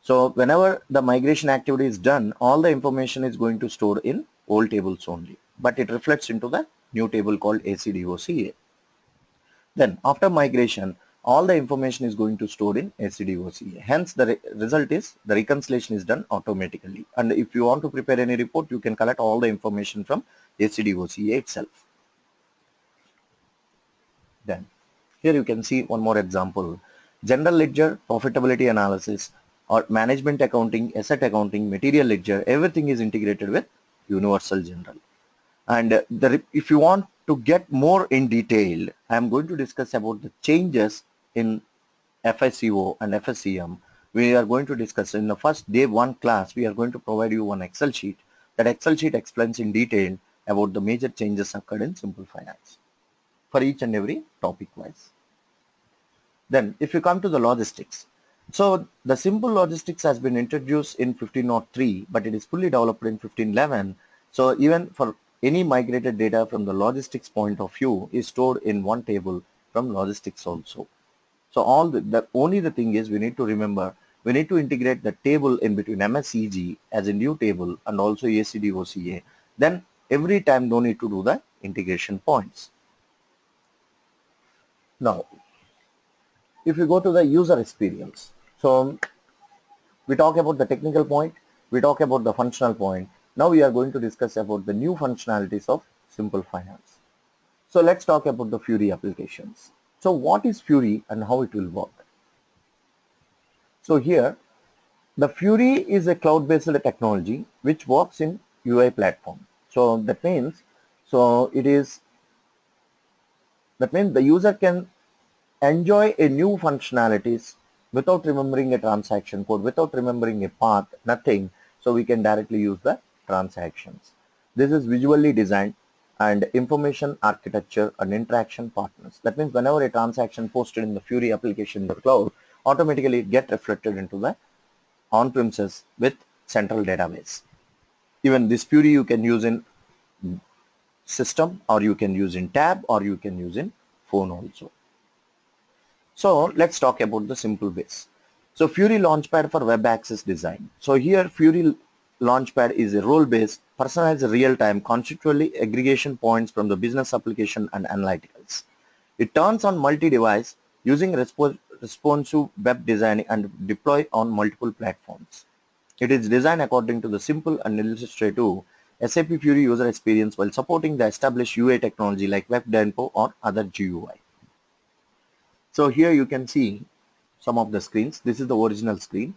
so whenever the migration activity is done, all the information is going to store in old tables only, but it reflects into the new table called ACDOCA. Then after migration, all the information is going to store in ACDOCA. Hence the result is the reconciliation is done automatically. And if you want to prepare any report, you can collect all the information from ACDOCA itself. Then here you can see one more example. General ledger, profitability analysis, or management accounting, asset accounting, material ledger, everything is integrated with universal general. And if you want to get more in detail, I am going to discuss about the changes in FSCO and FSCM. We are going to discuss in the first day one class. We are going to provide you one Excel sheet. That Excel sheet explains in detail about the major changes occurred in Simple Finance for each and every topic wise. Then if you come to the logistics, so the simple logistics has been introduced in 1503, but it is fully developed in 1511. So even for any migrated data from the logistics point of view is stored in one table from logistics also. So all the only the thing is we need to remember, we need to integrate the table in between MSEG as a new table and also ACD OCA. Then every time no need to do the integration points. Now, if you go to the user experience, so we talk about the technical point, we talk about the functional point. Now we are going to discuss about the new functionalities of Simple Finance. So let's talk about the Fiori applications. So what is Fiori and how it will work? So here, the Fiori is a cloud-based technology which works in UI platform. So that means, the user can enjoy a new functionalities without remembering a transaction code, without remembering a path, nothing. So we can directly use the transactions. This is visually designed and information architecture and interaction partners. That means whenever a transaction posted in the Fiori application in the cloud, automatically it get reflected into the on-premises with central database. Even this Fiori you can use in system, or you can use in tab, or you can use in phone also. So let's talk about the simple base. So Fiori Launchpad for web access design. So here Fiori Launchpad is a role-based, personalized real-time, conceptually aggregation points from the business application and analyticals. It turns on multi-device using responsive web design and deploy on multiple platforms. It is designed according to the simple and illustrative SAP Fiori user experience while supporting the established UI technology like WebDynpo or other GUI. So here you can see some of the screens. This is the original screen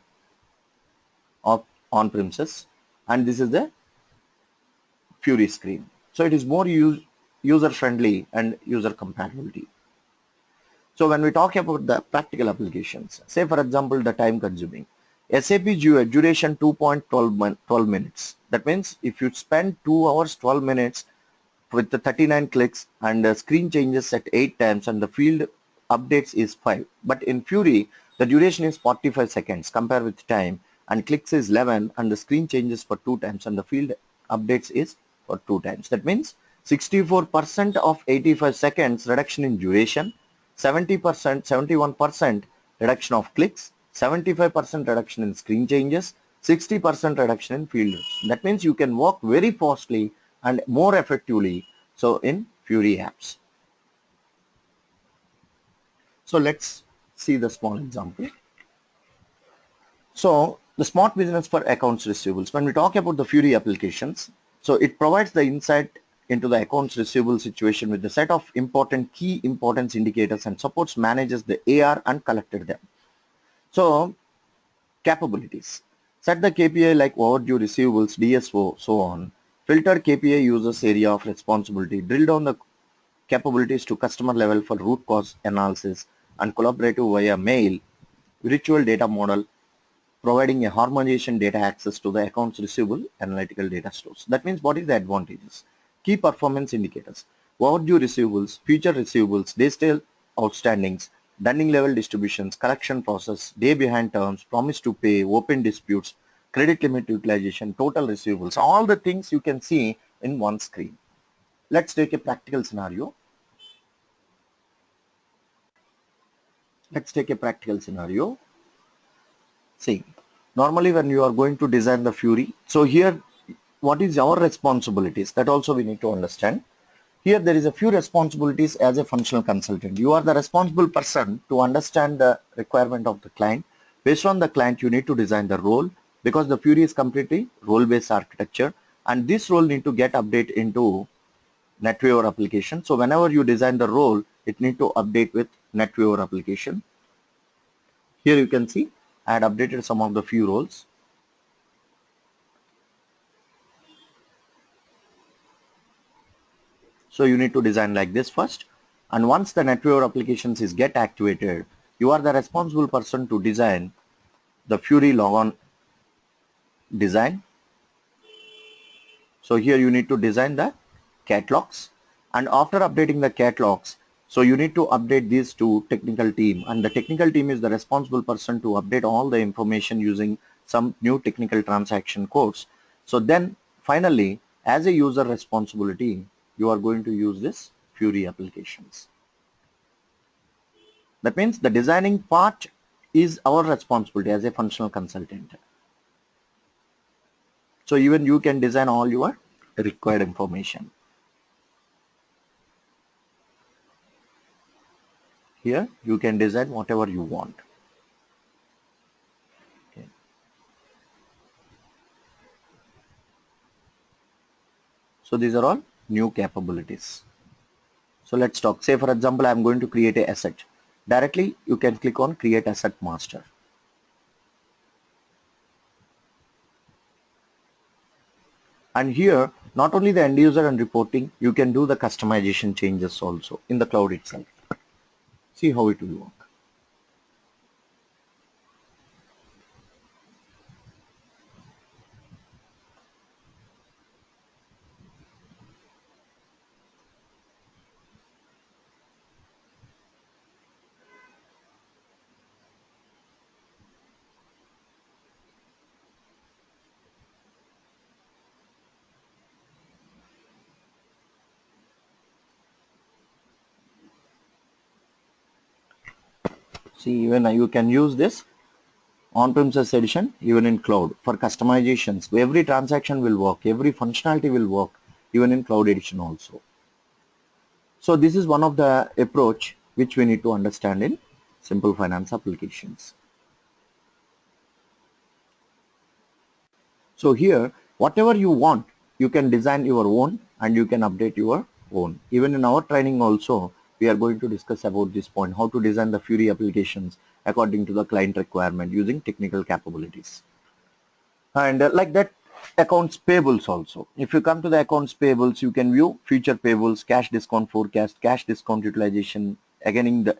of on-premises and this is the Fiori screen. So it is more user friendly and user compatibility. So when we talk about the practical applications, say for example the time consuming, SAP GUI duration 2.12 minutes. That means if you spend 2 hours 12 minutes with the 39 clicks and the screen changes at 8 times and the field updates is 5. But in Fiori the duration is 45 seconds compared with time, and clicks is 11 and the screen changes for 2 times and the field updates is for 2 times. That means 64% of 85 seconds reduction in duration, 71% reduction of clicks, 75% reduction in screen changes, 60% reduction in field. That means you can work very fastly and more effectively so in Fiori apps. So let's see the small example. So the smart business for accounts receivables. When we talk about the Fiori applications, so it provides the insight into the accounts receivable situation with the set of important key importance indicators and supports manages the AR and collected them. So capabilities. Set the KPI like overdue receivables, DSO, so on. Filter KPI users area of responsibility. Drill down the capabilities to customer level for root cause analysis and collaborative via mail. Virtual data model, providing a harmonization data access to the accounts receivable analytical data stores. That means what is the advantages? Key performance indicators, overdue receivables, future receivables, day sale outstandings, dunning level distributions, collection process, day behind terms, promise to pay, open disputes, credit limit utilization, total receivables, all the things you can see in one screen. Let's take a practical scenario. See, normally when you are going to design the Fiori, so here what is our responsibilities, that also we need to understand. Here there is a few responsibilities as a functional consultant. You are the responsible person to understand the requirement of the client. Based on the client you need to design the role, because the Fiori is completely role-based architecture and this role need to get update into NetWeaver application. So whenever you design the role, it need to update with NetWeaver application. Here you can see I had updated some of the few roles. So you need to design like this first. And once the NetWeaver applications is get activated, you are the responsible person to design the Fiori logon design. So here you need to design the catalogs, and after updating the catalogs, so you need to update these to technical team, and the technical team is the responsible person to update all the information using some new technical transaction codes. So then finally, as a user responsibility, you are going to use this Fiori applications. That means the designing part is our responsibility as a functional consultant. So even you can design all your required information. Here you can design whatever you want. Okay. So these are all new capabilities. So let's talk. Say for example, I'm going to create an asset. Directly you can click on create asset master. And here not only the end user and reporting, you can do the customization changes also in the cloud itself. See how it will work. See, even you can use this on-premises edition even in cloud for customizations. Every transaction will work, every functionality will work even in cloud edition also. So this is one of the approach which we need to understand in simple finance applications. So here whatever you want, you can design your own and you can update your own. Even in our training also, we are going to discuss about this point, how to design the Fiori applications according to the client requirement using technical capabilities. And like that, accounts payables also. If you come to the accounts payables, you can view future payables, cash discount forecast, cash discount utilization, again in the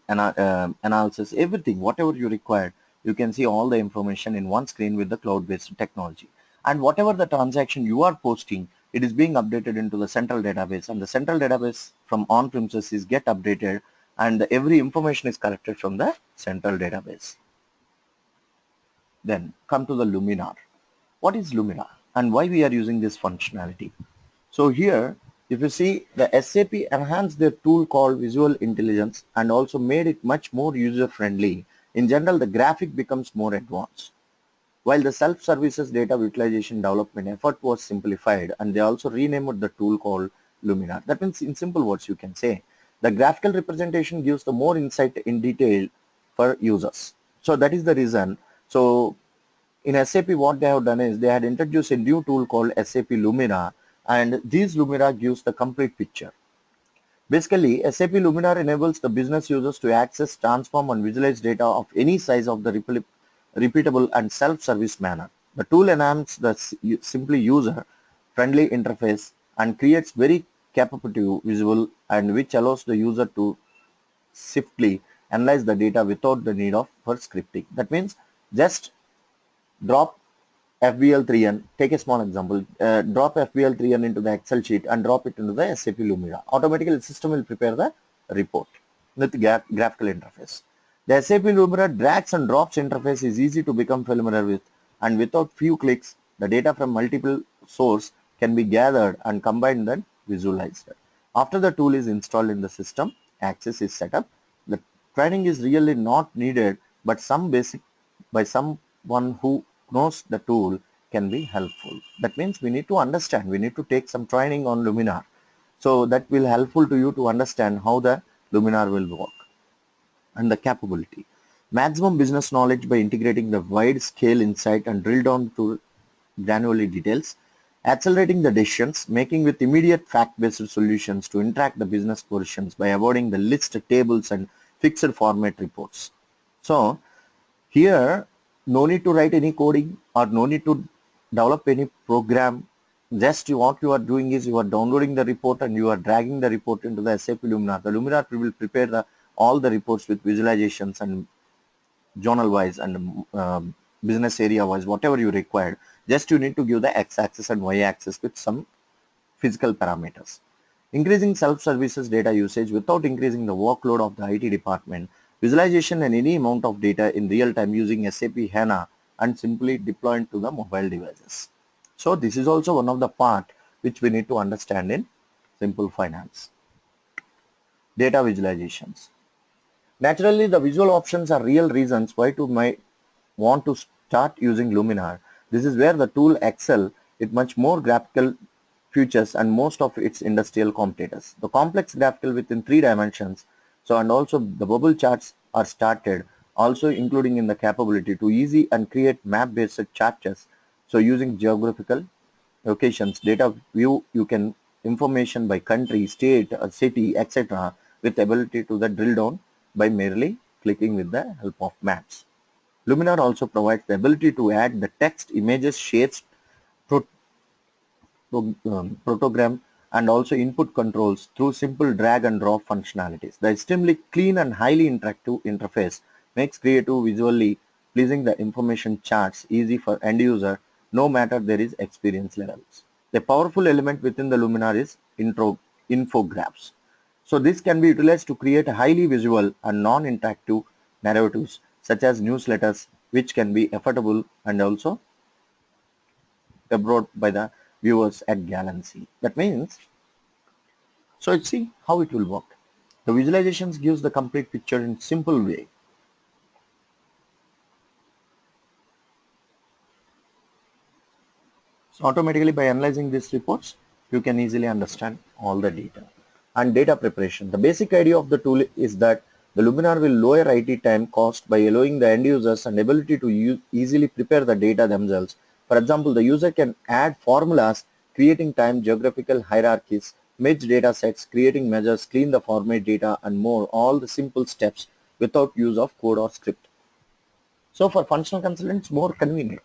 analysis, everything, whatever you require, you can see all the information in one screen with the cloud-based technology. And whatever the transaction you are posting, it is being updated into the central database, and the central database from on-premises is get updated, and every information is collected from the central database. Then come to the Luminar. What is Luminar and why we are using this functionality? So here, if you see, the SAP enhanced their tool called Visual Intelligence and also made it much more user-friendly. In general, the graphic becomes more advanced. While the self-services data utilization development effort was simplified, and they also renamed the tool called Luminar. That means in simple words you can say, the graphical representation gives the more insight in detail for users. So that is the reason. So in SAP, what they have done is they had introduced a new tool called SAP Luminar, and this Luminar gives the complete picture. Basically, SAP Luminar enables the business users to access, transform, and visualize data of any size of the repeatable and self-service manner. The tool enhances the simply user-friendly interface and creates very capable visual, and which allows the user to swiftly analyze the data without the need of for scripting. That means just drop FBL3N, take a small example, drop FBL3N into the Excel sheet and drop it into the SAP Lumira. Automatically the system will prepare the report with graphical interface. The SAP Lumira drags and drops interface is easy to become familiar with, and without few clicks, the data from multiple sources can be gathered and combined and visualized. After the tool is installed in the system, access is set up. The training is really not needed, but some basic by someone who knows the tool can be helpful. That means we need to understand, we need to take some training on Luminar. So that will helpful to you to understand how the Luminar will work. And the capability. Maximum business knowledge by integrating the wide scale insight and drill down to granular details. Accelerating the decisions, making with immediate fact-based solutions to interact the business positions by avoiding the list tables and fixed format reports. So here, no need to write any coding or no need to develop any program. just what you are doing is you are downloading the report and you are dragging the report into the SAP Luminar. The Luminar will prepare all the reports with visualizations and journal wise and business area wise, whatever you require. Just you need to give the x-axis and y-axis with some physical parameters. Increasing self-services data usage without increasing the workload of the IT department. Visualization and any amount of data in real time using SAP Hana and simply deployed to the mobile devices. So this is also one of the part which we need to understand in Simple Finance. Data visualizations. Naturally, the visual options are real reasons why to might want to start using Luminar. This is where the tool excel with much more graphical features and most of its industrial competitors. The complex graphical within 3 dimensions, so and also the bubble charts are started, also including in the capability to easy and create map-based charts. So using geographical locations, data view, you can information by country, state, city, etc. with ability to the drill down by merely clicking with the help of maps. Luminar also provides the ability to add the text, images, shapes, protogram and also input controls through simple drag and drop functionalities. The extremely clean and highly interactive interface makes creative visually pleasing the information charts easy for end user no matter there is experience levels. The powerful element within the Luminar is infographics. So this can be utilized to create highly visual and non-interactive narratives such as newsletters which can be affordable and also abroad by the viewers at Galaxy. That means, so let's see how it will work. The visualizations gives the complete picture in simple way. So automatically by analyzing these reports, you can easily understand all the data. And data preparation. The basic idea of the tool is that the Luminar will lower IT time cost by allowing the end users an ability to easily prepare the data themselves. For example, the user can add formulas, creating time geographical hierarchies, merge data sets, creating measures, clean the format data and more, all the simple steps without use of code or script. So for functional consultants, more convenient.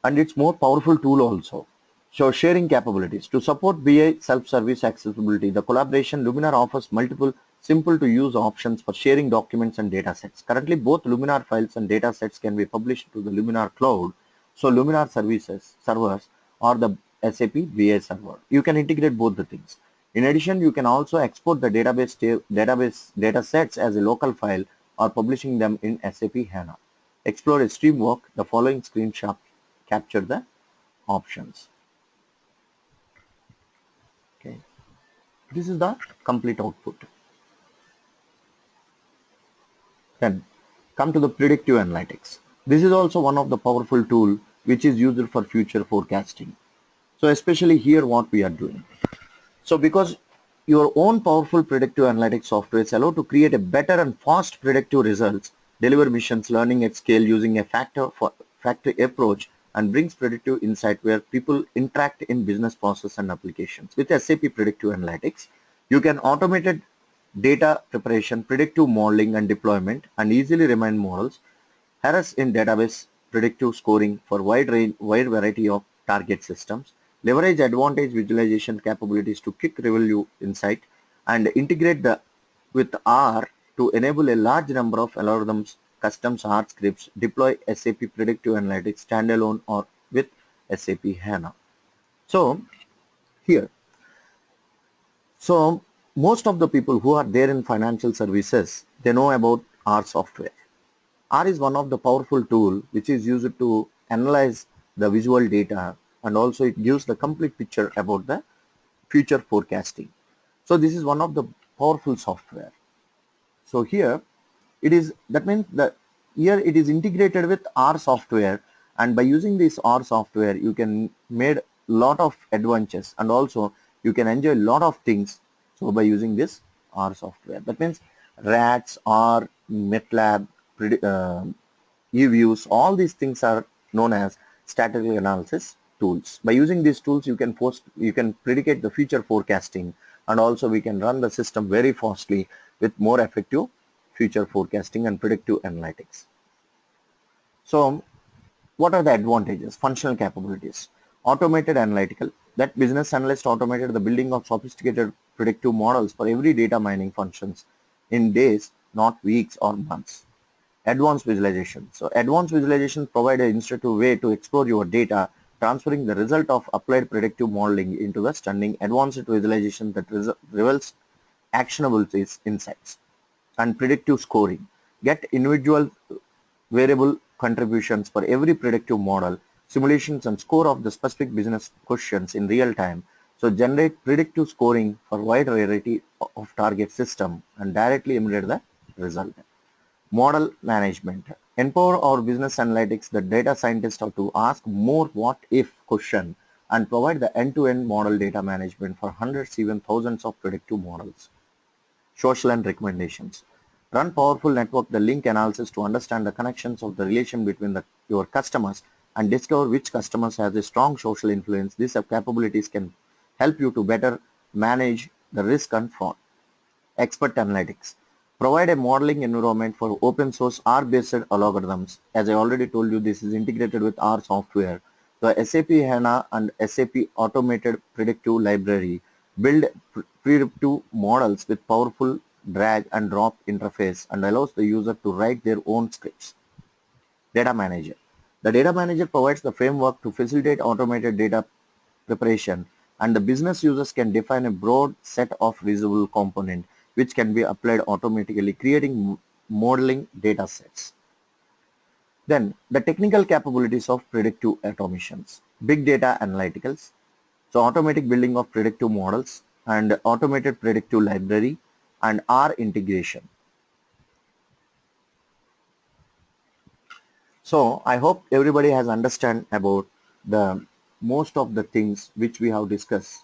And it's more powerful tool also. So sharing capabilities. To support BI self-service accessibility, the collaboration Luminar offers multiple simple to use options for sharing documents and data sets. Currently both Luminar files and data sets can be published to the Luminar cloud. So Luminar servers or the SAP BI server. You can integrate both the things. In addition, you can also export the database data sets as a local file or publishing them in SAP Hana. Explore a stream work. The following screenshot capture the options. Okay, this is the complete output. Then come to the predictive analytics. This is also one of the powerful tool which is used for future forecasting. So especially here what we are doing. So because your own powerful predictive analytics software is allowed to create a better and fast predictive results, deliver missions learning at scale using a factor approach and brings predictive insight where people interact in business process and applications. With SAP Predictive Analytics, you can automate data preparation, predictive modeling and deployment and easily refine models, harass in database predictive scoring for wide variety of target systems, leverage advantage visualization capabilities to quick review insight and integrate with R to enable a large number of algorithms, custom R scripts, deploy SAP Predictive Analytics standalone or with SAP Hana. So here, so most of the people who are there in financial services, they know about R software. R is one of the powerful tool which is used to analyze the visual data and also it gives the complete picture about the future forecasting. So this is one of the powerful software. So here it is, that means that here it is integrated with R software and by using this R software you can made lot of adventures and also you can enjoy a lot of things. So by using this R software, that means RATS, R, MATLAB, eViews, all these things are known as statistical analysis tools. By using these tools you can predicate the future forecasting and also we can run the system very fastly with more effective future forecasting and predictive analytics. So what are the advantages? Functional capabilities. Automated analytical. That business analyst automated the building of sophisticated predictive models for every data mining functions in days, not weeks or months. Advanced visualization. So advanced visualization provide an intuitive way to explore your data, transferring the result of applied predictive modeling into the stunning advanced visualization that reveals actionable insights. And predictive scoring. Get individual variable contributions for every predictive model, simulations and score of the specific business questions in real time. So generate predictive scoring for wide variety of target system and directly emulate the result. Model management. Empower our business analytics the data scientists are to ask more what if question and provide the end-to-end model data management for hundreds even thousands of predictive models. Social and recommendations. Run powerful network the link analysis to understand the connections of the relation between your customers and discover which customers has a strong social influence. These capabilities can help you to better manage the risk and fraud. Expert analytics. Provide a modeling environment for open source R-based algorithms. As I already told you, this is integrated with R software. The SAP Hana and SAP Automated Predictive Library build predictive models with powerful drag and drop interface and allows the user to write their own scripts. Data Manager. The Data Manager provides the framework to facilitate automated data preparation, and the business users can define a broad set of reusable components which can be applied automatically, creating modeling data sets. Then the technical capabilities of predictive automations. Big data analyticals. So automatic building of predictive models and automated predictive library and R integration. So I hope everybody has understand about the most of the things which we have discussed.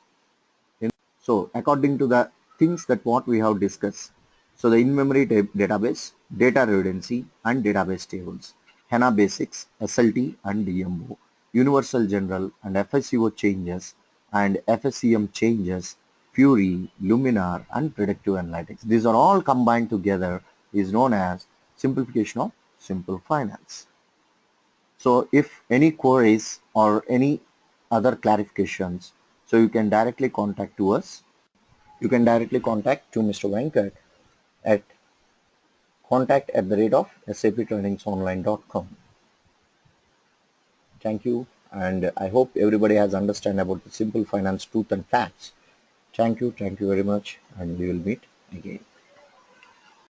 So according to the things that what we have discussed, so the in-memory database, data redundancy and database tables, HANA basics, SLT and DMO, universal general and FSCO changes and FSCM changes, Fiori, Luminar and predictive analytics. These are all combined together is known as simplification of simple finance. So if any queries or any other clarifications, so you can directly contact to us. You can directly contact to Mr. Venkat at contact@saptrainingsonline.com. Thank you, and I hope everybody has understand about the simple finance truth and facts. Thank you very much, and we will meet again.